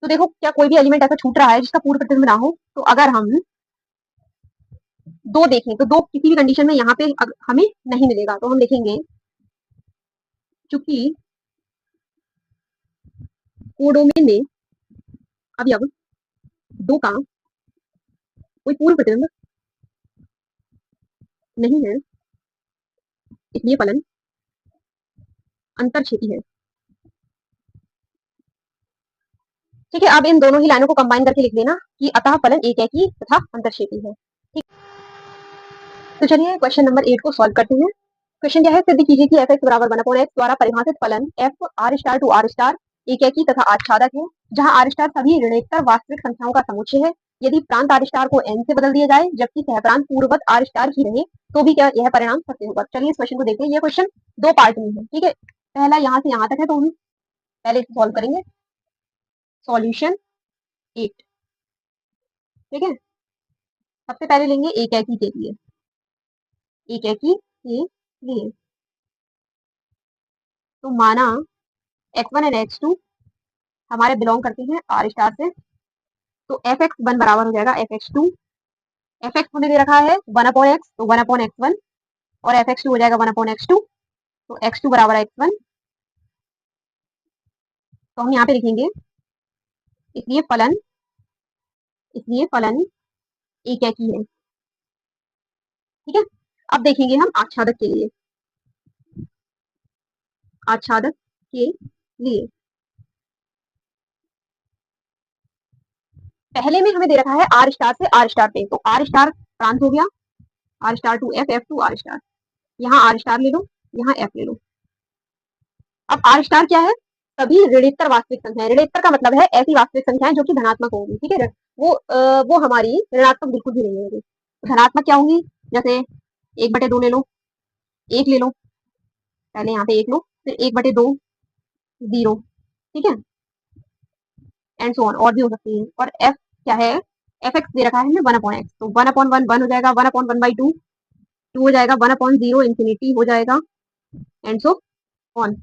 तो देखो क्या कोई भी एलिमेंट ऐसा छूट रहा है जिसका पूर्ण प्रतिबिंब ना हो? तो अगर हम दो देखें तो दो किसी भी कंडीशन में यहाँ पे हमें नहीं मिलेगा, तो हम लिखेंगे चूंकि कोडोमेन में अवयव दो का कोई पूर्ण प्रतिबिंब नहीं है, इसलिए फलन अंतरछेदी है। ठीक है, अब इन दोनों ही लाइनों को कंबाइन करके लिख देना कि अतः फलन एक ऐकी तथा अंतरछेदी है। ठीक, तो चलिए क्वेश्चन नंबर 8 को सॉल्व करते हैं। क्वेश्चन क्या है? सिद्ध कीजिए कि f(x) बराबर 1/x द्वारा परिभाषित फलन f r star to r star एक ऐकी तथा आच्छादक है, जहां r स्टार सभी ऋणोत्तर वास्तविक संख्याओं का समुच्चय है। यदि प्रांत r स्टार को n से बदल दिया जाए जबकि सहप्रांत पूर्ववत r स्टार ही रहे, तो भी क्या यह परिणाम सत्य होगा? चलिए इस क्वेश्चन को देखते हैं। यह क्वेश्चन दो पार्ट में है। ठीक है, पहला यहाँ से यहाँ तक है, तो हम पहले इसे सॉल्व करेंगे। सॉल्यूशन 8। ठीक है, सबसे पहले लेंगे एक ऐकी के लिए, एक ऐकी के लिए तो माना x1 एंड x2 हमारे बिलोंग करते हैं r स्टार से, तो fx1 बराबर हो जाएगा fx2, fx हमें दे रखा है 1/x, तो 1/x1, और fx2 हो जाएगा 1/x2, तो x2 बराबर x1। तो हम यहाँ पे लिखेंगे इसलिए फलन एक ऐकी है। ठीक है, अब देखेंगे हम आच्छादक के लिए। आच्छादक के लिए पहले में हमें दे रखा है r स्टार से r स्टार पे, तो r स्टार प्रांत हो गया, r star to f, f to r star, यहाँ r स्टार ले लो, यहाँ f ले लो। अब r स्टार क्या है? सभी ऋणोत्तर वास्तविक संख्याएं। ऋणोत्तर का मतलब है ऐसी वास्तविक संख्याएं जो कि धनात्मक होंगी। ठीक है, वो हमारी ऋणात्मक बिल्कुल भी नहीं होंगी। धनात्मक क्या होंगी? जैसे 1/2 ले लो, 1 ले लो, पहले यहाँ पे 1 लो, फिर 1/2 0। ठीक है, एंड सो ऑन, और भी हो सकती है। और f क्या है? fx दे रखा है हमें 1/x, तो 1/1 1 हो जाएगा, 1/1/2 2 हो जाएगा, 1/0 इंफिनिटी हो जाएगा, एंड सो ऑन।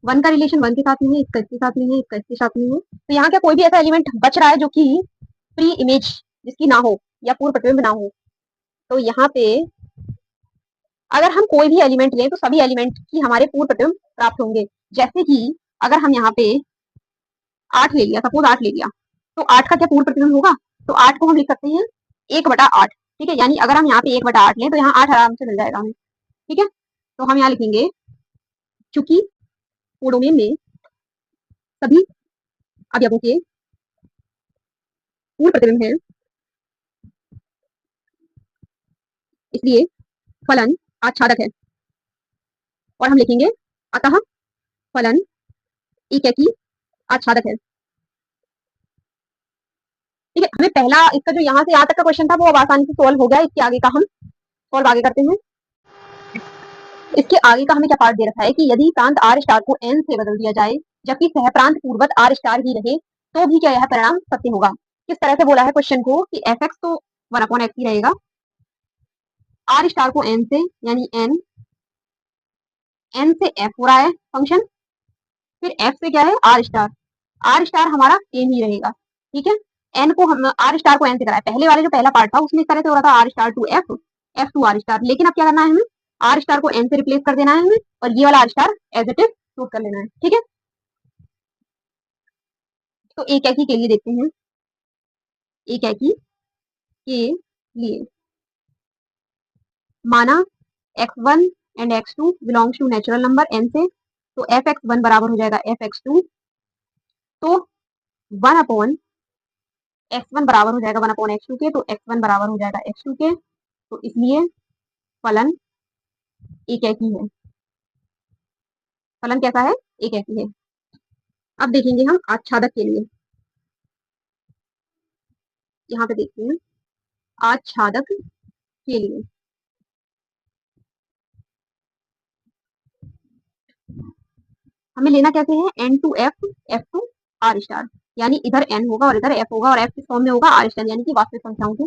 1 का रिलेशन 1 के साथ नहीं है, इसका इसके साथ नहीं है, इसका इसके साथ नहीं है। तो यहाँ क्या कोई भी ऐसा एलिमेंट बच रहा है जो कि प्री इमेज जिसकी ना हो या पूर्व प्रतिबिंब ना हो? तो यहाँ पे अगर हम कोई भी एलिमेंट लें तो सभी एलिमेंट की हमारे पूर्व प्रतिबिंब प्राप्त होंगे। जैसे कि अगर हम यहाँ पे 8 ले लिया, सपोज 8 ले लिया, तो 8 का क्या पूर्व प्रतिबिंब होगा? तो 8 को हम लिख सकते हैं 1/8, ठीक है, यानी अगर हम यहाँ पे 1/8 लें तो यहाँ 8 आराम से मिल जाएगा हमें, ठीक है। तो हम यहाँ लिखेंगे चूंकि कोडोमेन में सभी अवयवों के पूर्ण प्रतिबिंब है, इसलिए फलन आच्छादक है। और हम लिखेंगे अतः फलन एकैकी आच्छादक है, ठीक है। हमें पहला इसका जो यहाँ से यहाँ तक का क्वेश्चन था वो अब आसानी से सोल्व हो गया। इसके आगे का हम सोल्व आगे करते हैं। इसके आगे का हमें क्या पार्ट दे रखा है कि यदि प्रांत आर स्टार को एन से बदल दिया जाए जबकि सहप्रांत पूर्वत आर स्टार ही रहे तो भी क्या यह परिणाम सत्य होगा। किस तरह से बोला है क्वेश्चन को कि एफ एक्स तो 1/x ही रहेगा, आर स्टार को एन से यानी एन, एन से एफ हो रहा है फंक्शन, फिर एफ से क्या है आर स्टार हमारा एन ही रहेगा, ठीक है। एन को हम आर स्टार को एन से कराया, पहले वाले जो पहला पार्ट था उसमें इस तरह से हो रहा था R star to F, F to R star, लेकिन अब क्या करना है हमें आर स्टार को एन से रिप्लेस कर देना है हमें और ये वाला R star as it is note कर लेना है, ठीक है। तो एक ऐकी के लिए देखते हैं, एक ऐकी के लिए माना x1 and x2 belongs to natural number n से, तो एफ एक्स वन बराबर हो जाएगा एफ एक्स टू, तो 1/x1 बराबर हो जाएगा 1/x2 के, तो x1 बराबर हो जाएगा x2 के, तो इसलिए फलन एक ऐकी है। फलन कैसा है एक ऐकी है। अब देखेंगे हम आच्छादक के लिए, यहाँ पे देखते हैं आच्छादक के लिए हमें लेना कैसे है N to F, F to R star, यानी इधर एन होगा और इधर एफ होगा और एफ किस फॉर्म में होगा आर स्टार यानी कि वास्तविक संख्याओं के।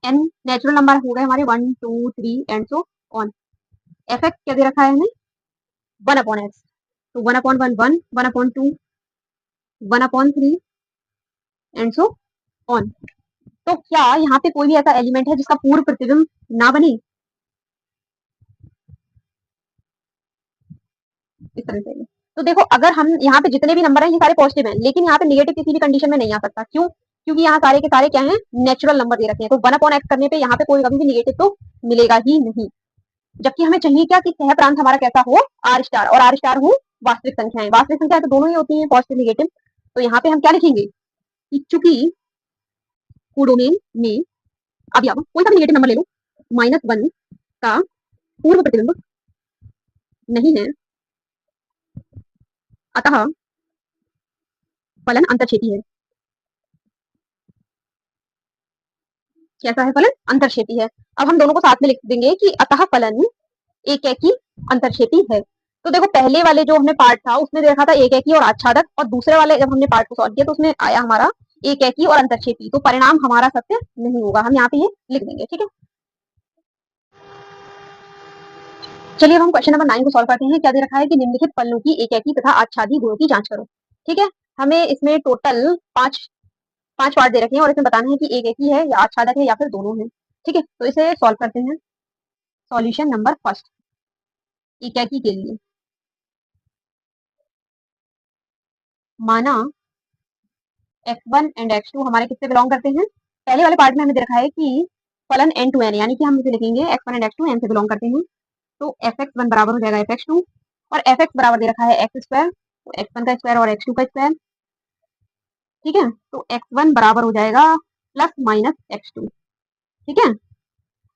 एन नेचुरल नंबर हो गए हमारे 1 2 3 and so on. F x क्या दे रखा है हमें 1/x, तो 1/1 1, 1/2 1/3 एंड सो ऑन। तो क्या यहाँ पे कोई भी ऐसा एलिमेंट है जिसका पूर्ण प्रतिबिंब ना बने, इस तरह से। तो देखो अगर हम यहाँ पे जितने भी नंबर हैं ये सारे पॉजिटिव हैं, लेकिन यहाँ पे नेगेटिव किसी भी कंडीशन में नहीं आ सकता, क्यों, क्योंकि यहाँ सारे के सारे क्या हैं नेचुरल नंबर दे रखे हैं, तो 1/x करने पे यहाँ पे कोई कभी भी नेगेटिव तो मिलेगा ही नहीं। जबकि हमें चाहिए क्या कि सह प्रांत हमारा कैसा हो आर स्टार, और आर स्टार हो वास्तविक संख्याएं, वास्तविक संख्याएं तो दोनों ही होती हैं पॉजिटिव नेगेटिव। तो यहाँ पे हम क्या लिखेंगे कि चूंकि कोडोमेन में, अब यहाँ कोई सा भी नेगेटिव नंबर ले लो, -1 का पूर्व प्रतिबिंब नहीं है, अतः फलन अंतरछेदी है। कैसा है फलन अंतरछेदी है। अब हम दोनों को साथ में लिख देंगे कि अतः फलन एक ऐकी अंतरछेदी है। तो देखो पहले वाले जो हमने पार्ट था उसमें देखा था एक ऐकी और आच्छादक, और दूसरे वाले जब हमने पार्ट को सॉल्व किया तो उसमें आया हमारा एक ऐकी और अंतरछेदी, तो परिणाम हमारा सत्य नहीं होगा, हम यहाँ पे ये लिख देंगे, ठीक है। चलिए अब हम क्वेश्चन नंबर 9 को सॉल्व करते हैं। क्या दे रखा है कि निम्नलिखित फलनों की एक ऐकी तथा आच्छादी गुणों की जांच करो, ठीक है। हमें इसमें टोटल पांच पांच पार्ट दे रखे हैं और इसमें बताना है कि एक ऐकी है या आच्छादक है या फिर दोनों है, ठीक है। तो इसे सॉल्व करते हैं। सॉल्यूशन नंबर फर्स्ट, इकैकी के लिए माना x1 एंड x2 हमारे किससे बिलोंग करते हैं, पहले वाले पार्ट में हमें दे रखा है कि फलन n टू n, यानी कि हम इसे लिखेंगे x1 एंड x2 n से बिलोंग करते हैं, तो fx1 बराबर हो जाएगा fx2, और fx बराबर दे रखा है x स्क्वायर, तो x1 का स्क्वायर और x2 का स्क्वायर, ठीक है। तो x1 बराबर हो जाएगा प्लस माइनस x2, ठीक है।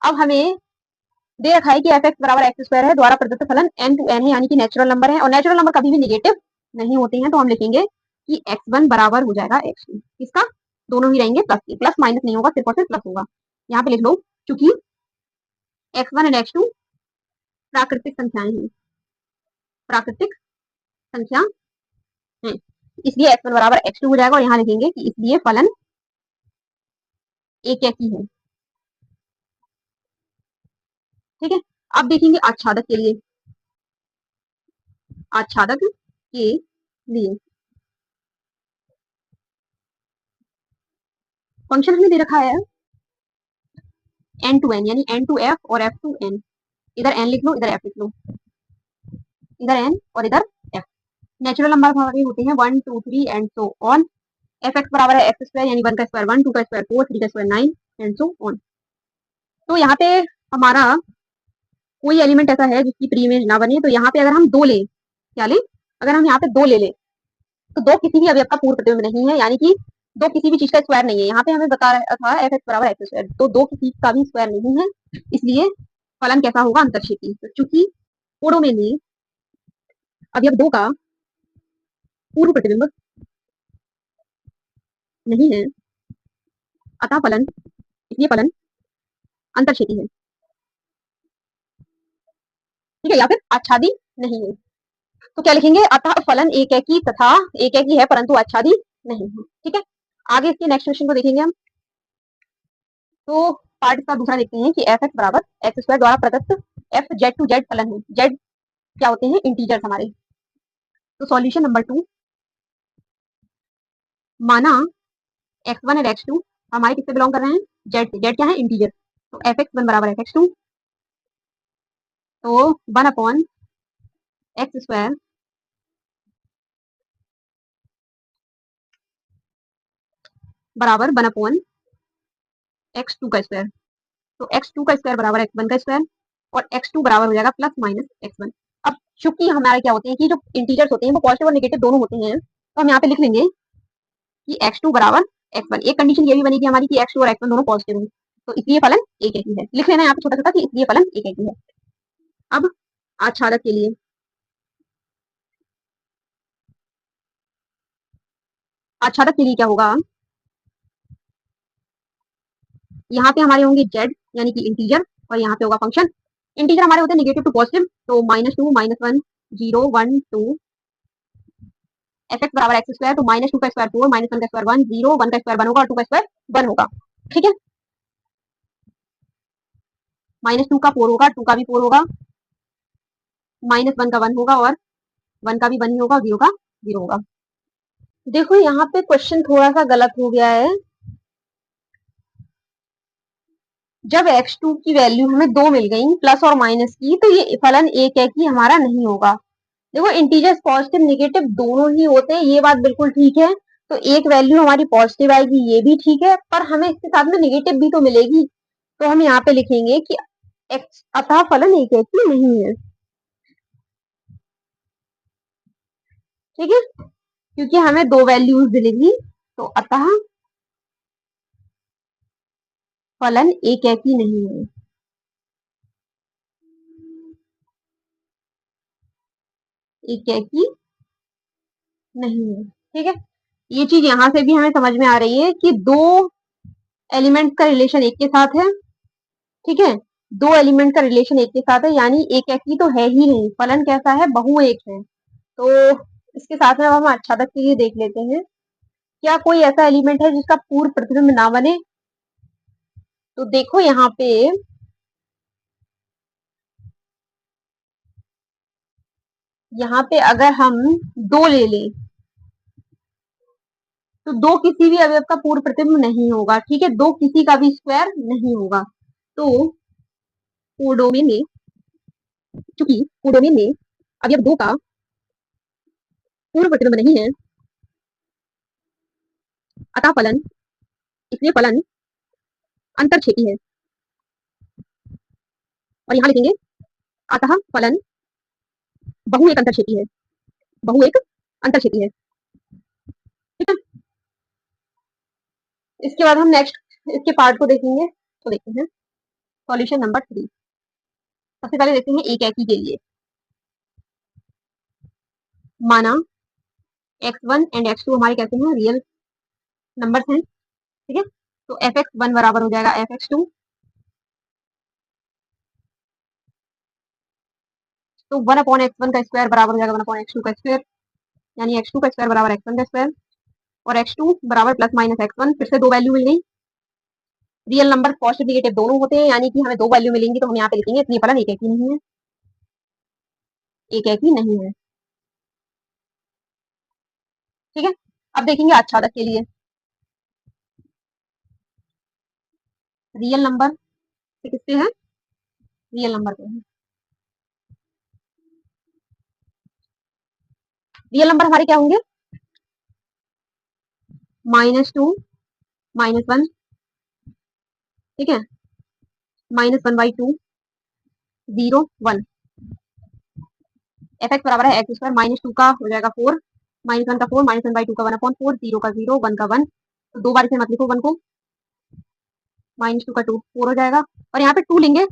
अब हमें दे रखा है कि एफ एक्स बराबर एक्स स्क्वायर है, द्वारा प्रदत्त फलन एन टू एन है, यानी कि नेचुरल नंबर है और नेचुरल नंबर कभी भी निगेटिव नहीं होते हैं, तो हम लिखेंगे कि x1 बराबर हो जाएगा x2, इसका दोनों ही रहेंगे प्लस के, प्लस माइनस नहीं होगा, सिर्फ और सिर्फ प्लस होगा। यहाँ पे लिख लो क्योंकि x1 एंड x2 प्राकृतिक संख्याएं हैं, प्राकृतिक संख्या है, इसलिए x1 बराबर x2 हो जाएगा, और यहाँ लिखेंगे कि इसलिए फलन एक ही है, ठीक है। अब देखेंगे आच्छादक के लिए, आच्छादक के लिए फंक्शन हमें दे रखा है n टू n, यानी n टू f और f टू n, इधर n लिख लो इधर f लिख लो, इधर n और इधर f। नेचुरल नंबर हमारे होते हैं 1 2 3 and so on. F x बराबर है एक्स स्क्वायर यानी 1 का स्क्वायर 1, 2 का स्क्वायर 4, 3 का स्क्वायर 9 एंड सो ऑन। तो यहाँ पे हमारा कोई एलिमेंट ऐसा है जिसकी प्री इमेज ना बने, तो यहाँ पे अगर हम दो लें, क्या लें, अगर हम यहाँ पे दो ले लें तो दो किसी भी अवयव का पूर्ण प्रतिबिंब नहीं है, यानी कि दो किसी भी चीज का स्क्वायर नहीं है। यहाँ पे हमें बता रहा था एफ एक्स बराबर एक्स स्क्वायर, तो दो किसी का भी स्क्वायर नहीं है, इसलिए फलन कैसा होगा, अंतरछेदी। तो चूंकि कोडों में अवयव दो का पूर्व प्रतिबिंब नहीं है, अतः फलन, इसलिए फलन अंतरछेदी है, ठीक है, या फिर आच्छादी नहीं है। तो क्या लिखेंगे, अतः फलन एक एकी तथा एक एकी है परंतु आच्छादी नहीं है, ठीक है। आगे इसके नेक्स्ट क्वेश्चन को देखेंगे हम। तो पार्ट इसका दूसरा देखते हैं कि एफ एक्स बराबर एक्स स्क्वायर द्वारा प्रदत्त एफ जेड टू जेड फलन है। जेड क्या होते हैं, इंटीजर्स हमारे। तो सॉल्यूशन नंबर 2, माना एक्स वन और एक्स टू हमारे किससे बिलोंग कर रहे हैं, जेड से। जेड क्या है, इंटीजर। तो एफ एक्स वन बराबर एफ एक्स टू, तो 1 अपॉन एक्स स्क्वायर बराबर 1 अपॉन एक्स टू का स्क्वायर। तो एक्स टू का स्क्वायर बराबर एक्स वन का स्क्वायर, और एक्स टू बराबर हो जाएगा प्लस माइनस एक्स वन। अब चूंकि हमारे क्या होते हैं कि जो इंटीजर्स होते हैं वो पॉजिटिव और नेगेटिव दोनों होते हैं, तो हम यहाँ पे लिख लेंगे कि एक्स टू बराबर एक्स वन। एक कंडीशन ये भी बनेगी हमारी कि एक्स टू और एक्स वन दोनों पॉजिटिव हैं, तो इसलिए फलन एक एक ही है। लिख लेना यहाँ पे छोटा छोटा कि इसलिए फलन एक एक ही है। अब आच्छादक के लिए, आच्छादक के लिए क्या होगा, यहाँ पे हमारे होंगे जेड यानी कि इंटीजर, और यहाँ पे होगा फंक्शन। इंटीजर हमारे होते हैं नेगेटिव टू पॉजिटिव, तो -2 -1 0 1 2 एफ एक्स बराबर एक्स स्क्वायर। तो -2 का स्क्वायर 4, -1 का स्क्वायर 1, 0 1 का स्क्वायर 1 होगा और 2 का स्क्वायर 1 होगा, ठीक है। -2 का 4 होगा, 2 का भी 4 होगा, -1 का 1 होगा, और 1 का भी 1 ही होगा, 0 का 0 होगा। देखो यहाँ पे क्वेश्चन थोड़ा सा गलत हो गया है। जब x2 की वैल्यू हमें दो मिल गई प्लस और माइनस की, तो ये फलन एक है कि हमारा नहीं होगा। देखो इंटीजर्स पॉजिटिव नेगेटिव दोनों ही होते हैं, ये बात बिल्कुल ठीक है। तो एक वैल्यू हमारी पॉजिटिव आएगी, ये भी ठीक है, पर हमें इसके साथ में नेगेटिव भी तो मिलेगी। तो हम यहाँ पे लिखेंगे कि x अतः फलन एक है कि नहीं है, ठीक है, क्योंकि हमें दो वैल्यूज मिलेगी, तो अतः फलन एक है कि नहीं है, एक है कि नहीं है, ठीक है। ये चीज यहाँ से भी हमें समझ में आ रही है कि दो एलिमेंट का रिलेशन एक के साथ है, ठीक है, दो एलिमेंट का रिलेशन एक के साथ है, यानी एक एक ही तो है ही नहीं, फलन कैसा है, बहु एक है। तो इसके साथ में अब हम आच्छादक के लिए देख लेते हैं, क्या कोई ऐसा एलिमेंट है जिसका पूर्ण प्रतिबिंब ना बने। तो देखो यहाँ पे, यहाँ पे अगर हम दो ले लें तो दो किसी भी अवयव का पूर्ण प्रतिबिंब नहीं होगा, ठीक है, दो किसी का भी स्क्वायर नहीं होगा। तो कोडोमेन में, चूंकि कोडोमेन में अवयव दो का पूर्ण प्रतिबिंब नहीं है, अतः फलन, इसलिए फलन अंतरछेदी है। और यहाँ लिखेंगे अतः फलन बहु एक अंतरछेदी है, बहु एक अंतरछेदी है, ठीक है। इसके बाद हम नेक्स्ट इसके पार्ट को देखेंगे, तो देखते हैं सॉल्यूशन नंबर 3। सबसे पहले देखते हैं एक एकी के लिए। माना x1 एंड x2 हमारे कहते हैं रियल नंबर्स हैं, ठीक है। तो एफ एक्स वन बराबर हो जाएगा एफ एक्स टू, तो 1 अपॉन एक्स वन का स्क्वायर बराबर हो जाएगा 1 अपॉन एक्स टू का स्क्वायर, यानी एक्स टू का स्क्वायर बराबर एक्स वन का स्क्वायर, और एक्स टू बराबर प्लस माइनस एक्स वन। फिर से दो वैल्यू मिल गई, रियल नंबर पॉजिटिव नेगेटिव दोनों होते हैं, यानी कि हमें दो वैल्यू मिलेंगी, तो हम यहाँ पे लिखेंगे इसलिए फलन एक एक ही नहीं है, एक एक ही नहीं है, ठीक है। अब देखेंगे आच्छादक के लिए, रियल नंबर किससे है, रियल नंबर पे है, रियल नंबर हमारे क्या होंगे, -2 -1, ठीक है, -1/2, 0 1। एफ एक्स बराबर है एक्स स्क्वायर, -2 का हो जाएगा 4, -1 का 4, -1/2 का 1/4, 0 का 0, 1 का 1। तो 2 बार से मत लिखो 1 को, -2 का 2 4 हो जाएगा, और यहाँ पे 2 लेंगे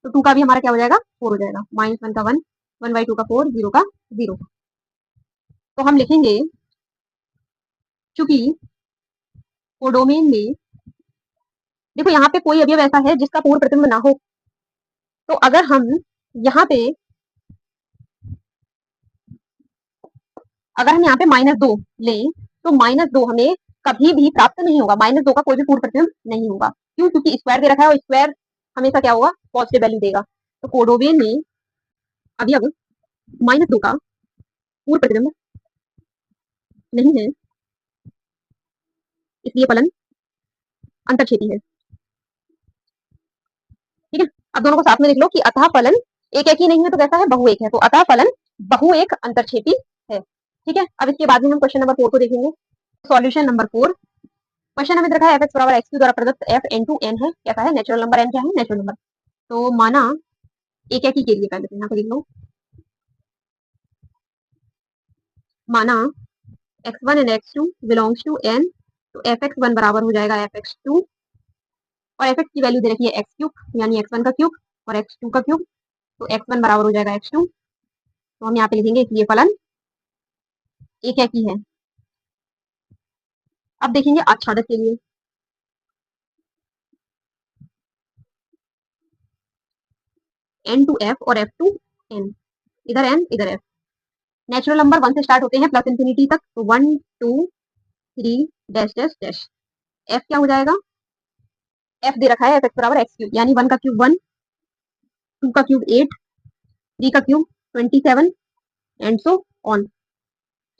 तो 2 का भी हमारा क्या हो जाएगा, 4 हो जाएगा, -1 का 1, 1/2 का 4, 0 का 0। तो हम लिखेंगे चूंकि कोडोमेन में, देखो यहाँ पे कोई अवयव ऐसा है जिसका पूर्ण प्रतिबिंब ना हो, तो अगर हम यहाँ पे -2 लें तो -2 हमें कभी भी प्राप्त नहीं होगा, -2 का कोई भी पूर्ण प्रतिबिंब नहीं होगा। क्यों? क्योंकि स्क्वायर दे रखा है और स्क्वायर हमेशा क्या होगा, पॉजिटिव वैल्यू देगा। तो कोडोमेन में अवयव -2 का पूर्ण प्रतिबिंब नहीं है, इसलिए फलन अंतर्छेदी है। ठीक है, अब दोनों को साथ में लिख लो कि अतः फलन एक एक ही नहीं है तो कैसा है, बहु एक है, तो अतः फलन बहु एक अंतर्छेदी है। ठीक है, अब इसके बाद में हम क्वेश्चन नंबर 4 को देखेंगे। सॉल्यूशन नंबर 4, क्वेश्चन हमें रखा है एफ एक्स बराबर एक्स क्यू द्वारा प्रदत्त एफ एन टू एन है, कैसा है, नेचुरल नंबर, एन क्या है, नेचुरल नंबर। तो माना एक एक ही के लिए पहले तो यहाँ पे लिख लो, माना x1 and x2 belongs to n, तो एफ एक्स वन बराबर हो जाएगा एफ एक्स टू, और एफ एक्स की वैल्यू दे रखी है एक्स क्यूब यानी एक्स वन का क्यूब और एक्स टू का क्यूब, तो एक्स वन बराबर हो जाएगा एक्स टू। तो हम यहाँ पे लिखेंगे इसलिए फलन एक एक ही है। अब देखेंगे आच्छादक के लिए, एन टू एफ और एफ टू एन, इधर एन इधर एफ, नेचुरल नंबर 1 से स्टार्ट होते हैं प्लस इंफिनिटी तक, तो 1 2 3 डैश डैश डैश, एफ क्या हो जाएगा, एफ दे रखा है एफ एक्स बराबर एक्स क्यूब यानी 1 का क्यूब 1, 2 का क्यूब 8, 3 का क्यूब 27 एंड सो ऑन।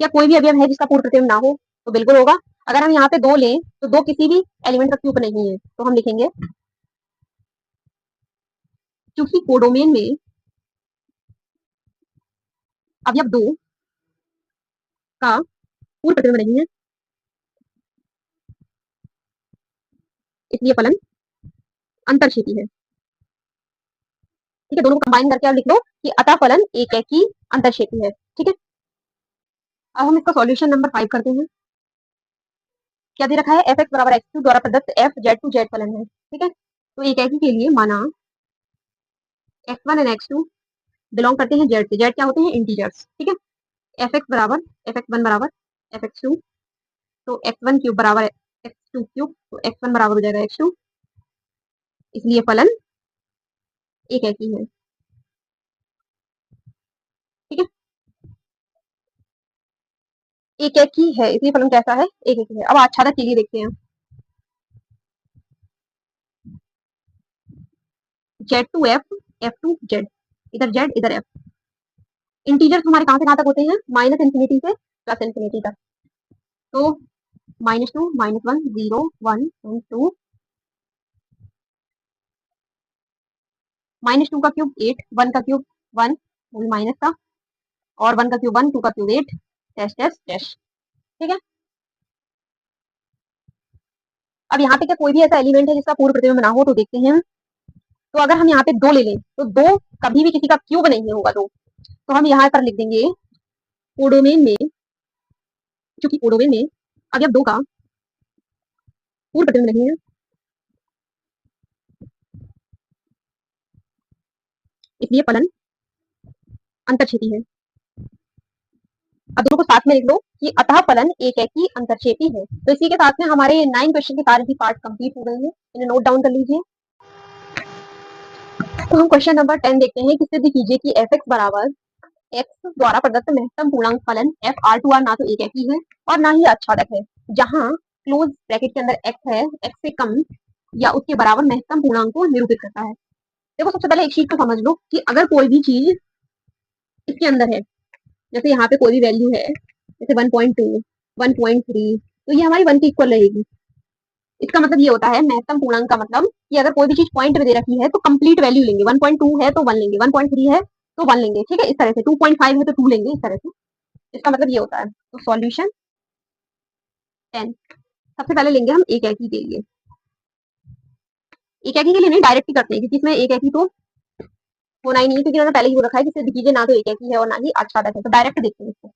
क्या कोई भी अवयव है जिसका पूर्ण प्रतिबिंब ना हो, तो बिल्कुल होगा। अगर हम यहाँ पे 2 लें तो 2 किसी भी एलिमेंट का क्यूब नहीं है, तो हम लिखेंगे क्योंकि कोडोमेन में अवयव 2 का पूर्ण प्रतिबिंब नहीं है, इसलिए फलन अंतर्छेदी है। ठीक है, दोनों को कंबाइन करके आप लिख लो कि अतः फलन एक एक ही अंतर्छेदी है। ठीक है, अब हम इसका सॉल्यूशन नंबर 5 करते हैं। क्या दे रखा है, एफ एक्स बराबर एक्स क्यू द्वारा प्रदत्त एफ जेड टू जेड फलन है। ठीक है, तो एक एक ही के लिए माना x one and x two belong करते हैं जेड से, जेड क्या होते हैं, इंटीजर्स। ठीक है, एफ एक्स बराबर एफ एक्स वन बराबर एफ एक्स टू, तो एक्स वन क्यूब बराबर एक्स टू क्यूब, तो एक्स वन बराबर हो जाएगा एक्स टू, इसलिए फलन एक एक ही है। ठीक है, एक एक ही है इसलिए फलन कैसा है, एक एक ही है। अब आच्छादक के लिए देखते हैं, Z to F to Z, इधर जेड इधर एफ, इंटीजर्स हमारे कहाँ से कहाँ तक होते हैं, माइनस इंफिनिटी से प्लस इंफिनिटी तक, तो -2 -1 0 1 एंड 2, -2 का क्यूब 8, 1 का क्यूब 1 वो माइनस का, और 1 का क्यूब 1, 2 का क्यूब 8 डैश डैश डैश। ठीक है, अब यहाँ पे क्या कोई भी ऐसा एलिमेंट है जिसका पूर्ण प्रतिबिंब ना हो, तो देखते हैं। तो अगर हम यहाँ पे 2 ले लें तो 2 कभी भी किसी का क्यूब नहीं होगा 2, तो हम यहाँ पर लिख देंगे कोडोमेन में, क्योंकि कोडोमेन में अवयव 2 का पूर्ण प्रतिबिंब नहीं है, इसलिए फलन अंतर्छेदी है। अब दोनों को साथ में लिख लो कि अतः फलन एक एक ही अंतर्छेदी है। तो इसी के साथ में हमारे 9 क्वेश्चन के सारे भी पार्ट कंप्लीट हो गए हैं, इन्हें नोट डाउन कर लीजिए। तो हम क्वेश्चन नंबर 10 देखते हैं कि सिद्ध कीजिए कि एफ एक्स बराबर एक्स द्वारा प्रदत्त महत्तम पूर्णांक फलन एफ आर टू आर ना तो एक एक ही है और ना ही आच्छादक है, जहां क्लोज ब्रैकेट के अंदर एक्स है, एक्स से कम या उसके बराबर महत्तम पूर्णांक को निरूपित करता है। देखो सबसे पहले एक चीज को समझ लो कि अगर कोई भी चीज इसके अंदर है, जैसे यहाँ पे कोई भी वैल्यू है जैसे 1.2 1.3, तो ये हमारी 1 की इक्वल रहेगी। इसका मतलब ये होता है महत्तम पूर्णांक का मतलब कि अगर कोई भी चीज पॉइंट में दे रखी है तो कंप्लीट वैल्यू लेंगे, 1.2 है तो 1 लेंगे, 1.3 है तो 1 लेंगे। ठीक है, इस तरह से 2.5 है तो 2 लेंगे, इस तरह से। इसका मतलब ये होता है। तो सॉल्यूशन 10। सबसे पहले लेंगे हम एक एकी के लिए। एक एकी के लिए नहीं, डायरेक्ट ही करते हैं, क्योंकि इसमें एक एकी तो होना ही नहीं है, क्योंकि उन्होंने पहले ही वो रखा है कि सिद्ध कीजिए ना तो एक एकी है और ना ही आच्छादक है। तो डायरेक्ट देखते हैं इसको।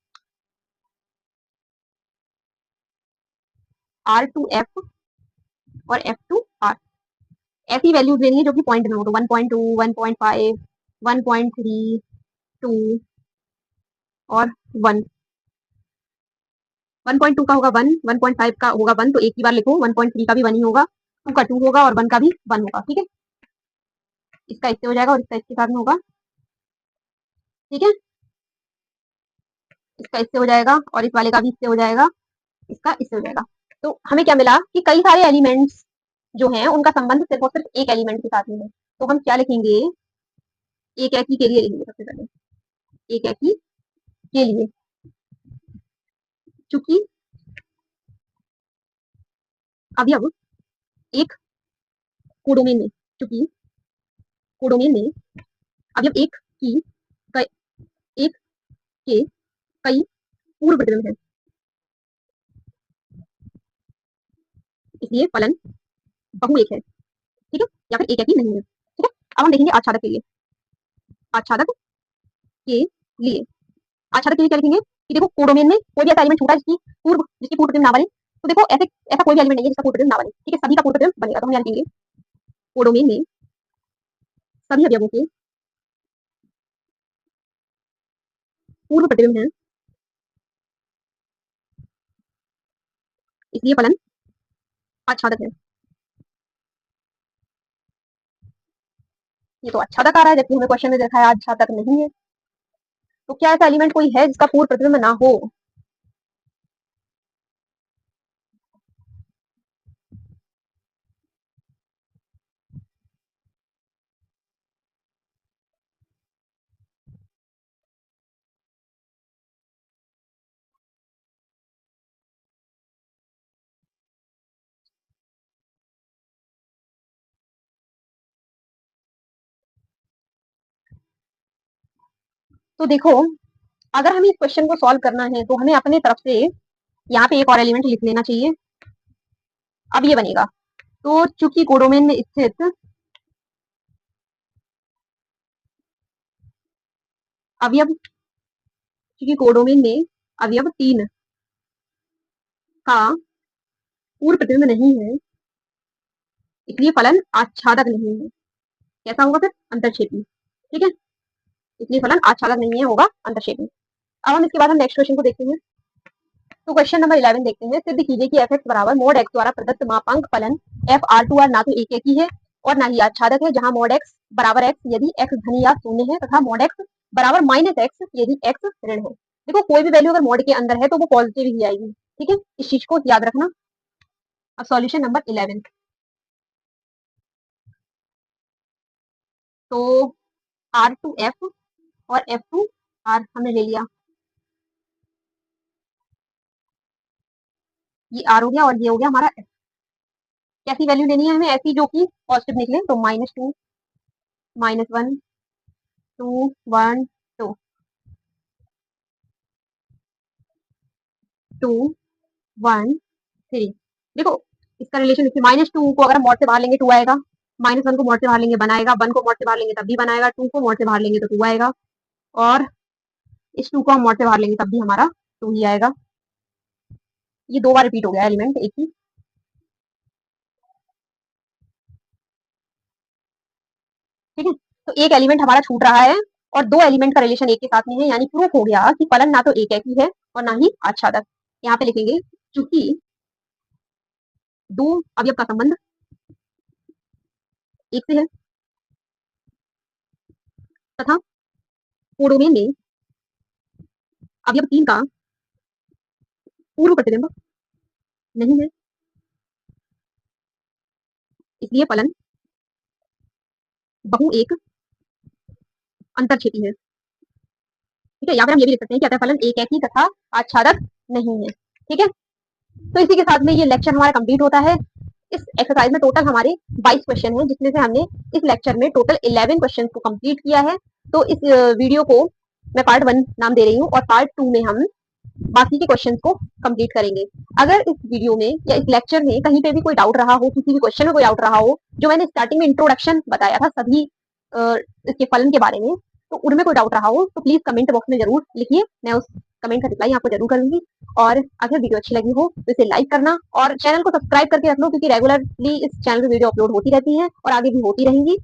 R2F और F2R ऐसी वैल्यूज लेनी है जो कि पॉइंट में हो, तो 1.2, 1.5, 1.3, 2 और 1। 1.2 का होगा 1, 1.5 का होगा 1, तो एक ही बार लिखो। 1.3 का भी 1 ही होगा, 2 का 2 होगा और 1 का भी 1 होगा। ठीक है, इसका इससे हो जाएगा और इसका इसके साथ में होगा। ठीक है, इसका इससे हो जाएगा और इस वाले का भी इससे हो जाएगा, इसका इससे हो जाएगा। तो हमें क्या मिला कि कई सारे एलिमेंट्स जो हैं उनका संबंध सिर्फ और सिर्फ एक एलिमेंट के साथ में है। तो हम क्या लिखेंगे, एक एकी के लिए लिखेंगे सबसे पहले। एक एकी के लिए, चूंकि अवयव एक कोडोमेन में, चूंकि कोडोमेन में अवयव एक की एक के कई पूर्व प्रतिबिंब है, इसलिए फलन बहु एक है। ठीक है, या फिर एक एकी नहीं है। ठीक है, अब हम देखेंगे आच्छादक के लिए। आच्छादक के लिए, आच्छादक के लिए क्या लिखेंगे कि देखो कोडोमेन में कोई भी ऐसा एलिमेंट छूटा जिसकी पूर्व प्रतिबिंब ना बने। तो देखो ऐसे ऐसा कोई भी एलिमेंट नहीं है जिसका पूर्व प्रतिबिंब ना बने। ठीक है, सभी का पूर्व प्रतिबिंब बनेगा। तो हम यहाँ लिखेंगे कोडोमेन में सभी अवयवों के पूर्व प्रतिबिंब है, इसलिए फलन आच्छादक है। ये तो आच्छादक आ रहा है, जबकि हमें क्वेश्चन में देखा है आच्छादक नहीं है। तो क्या ऐसा एलिमेंट कोई है जिसका पूर्व प्रतिबिंब ना हो? तो देखो, अगर हमें इस क्वेश्चन को सॉल्व करना है तो हमें अपने तरफ से यहाँ पे एक और एलिमेंट लिख लेना चाहिए। अब ये बनेगा, तो चूंकि कोडोमेन में स्थित अवयव, चूंकि कोडोमेन में अवयव 3 का पूर्व प्रतिबिंब नहीं है, इसलिए फलन आच्छादक नहीं है। कैसा होगा फिर? अंतरछेदी। ठीक है, इसलिए फलन आच्छादक नहीं है, होगा अंतरछेदी। अब हम इसके बाद हम नेक्स्ट क्वेश्चन को देखते हैं। तो क्वेश्चन नंबर 11 देखते हैं। सिद्ध कीजिए कि f(x) बराबर मॉड x द्वारा प्रदत्त मापांक फलन f R2R ना तो एक ही है और ना ही आच्छादक है, जहां मॉड x बराबर x यदि x धन या शून्य है तथा मॉड x बराबर -x यदि x ऋण है। देखो, कोई भी वैल्यू अगर मॉड के अंदर है तो वो पॉजिटिव ही आएगी। ठीक है, इस चीज को याद रखना। अब सॉल्यूशन नंबर 11। तो R2F और F2R हमने ले लिया, ये R हो गया और ये हो गया हमारा F। कैसी वैल्यू लेनी है हमें? ऐसी जो कि पॉजिटिव निकले। तो -2, -1, 2, 1, 2, 2, 1, 3। देखो, इसका रिलेशन देखिए, -2 को अगर हम मॉड से बाहर लेंगे 2 आएगा, -1 को मॉड से बाहर लेंगे 1 आएगा, 1 को मॉड से बाहर लेंगे तब भी 1 आएगा, 2 को मॉड से बाहर लेंगे तो 2 आएगा, और इस 2 को हम मॉड से बाहर लेंगे तब भी हमारा 2 ही आएगा। ये 2 बार रिपीट हो गया एलिमेंट एक ही। ठीक है, तो एक एलिमेंट हमारा छूट रहा है और 2 एलिमेंट का रिलेशन एक के साथ में है, यानी प्रूफ हो गया कि फलन ना तो एक ही है और ना ही आच्छादक। यहाँ पे लिखेंगे चूंकि 2 अवयव का संबंध एक से है तथा कोडोमेन में अवयव 3 का पूर्व प्रतिबिंब नहीं है, इसलिए फलन बहु एक अंतरछेदी है। ठीक है, या फिर हम ये भी लिख सकते हैं कि अतः फलन एक ही तथा आच्छादक नहीं है। ठीक है, तो इसी के साथ में ये लेक्चर हमारा कंप्लीट होता है। इस एक्सरसाइज में टोटल हमारे 22 क्वेश्चन हैं, जिसमें से हमने इस लेक्चर में टोटल 11 क्वेश्चन को कंप्लीट किया है। तो इस वीडियो को मैं पार्ट 1 नाम दे रही हूँ और पार्ट 2 में हम बाकी के क्वेश्चंस को कंप्लीट करेंगे। अगर इस वीडियो में या इस लेक्चर में कहीं पे भी कोई डाउट रहा हो, किसी भी क्वेश्चन में कोई डाउट रहा हो, जो मैंने स्टार्टिंग में इंट्रोडक्शन बताया था सभी इसके फलन के बारे में, तो उनमें कोई डाउट रहा हो तो प्लीज कमेंट बॉक्स में जरूर लिखिए, मैं उस कमेंट का रिप्लाई आपको जरूर करूंगी। और अगर वीडियो अच्छी लगी हो तो इसे लाइक करना और चैनल को सब्सक्राइब करके रख लो, क्योंकि रेगुलरली इस चैनल पे वीडियो अपलोड होती रहती है और आगे भी होती रहेंगी।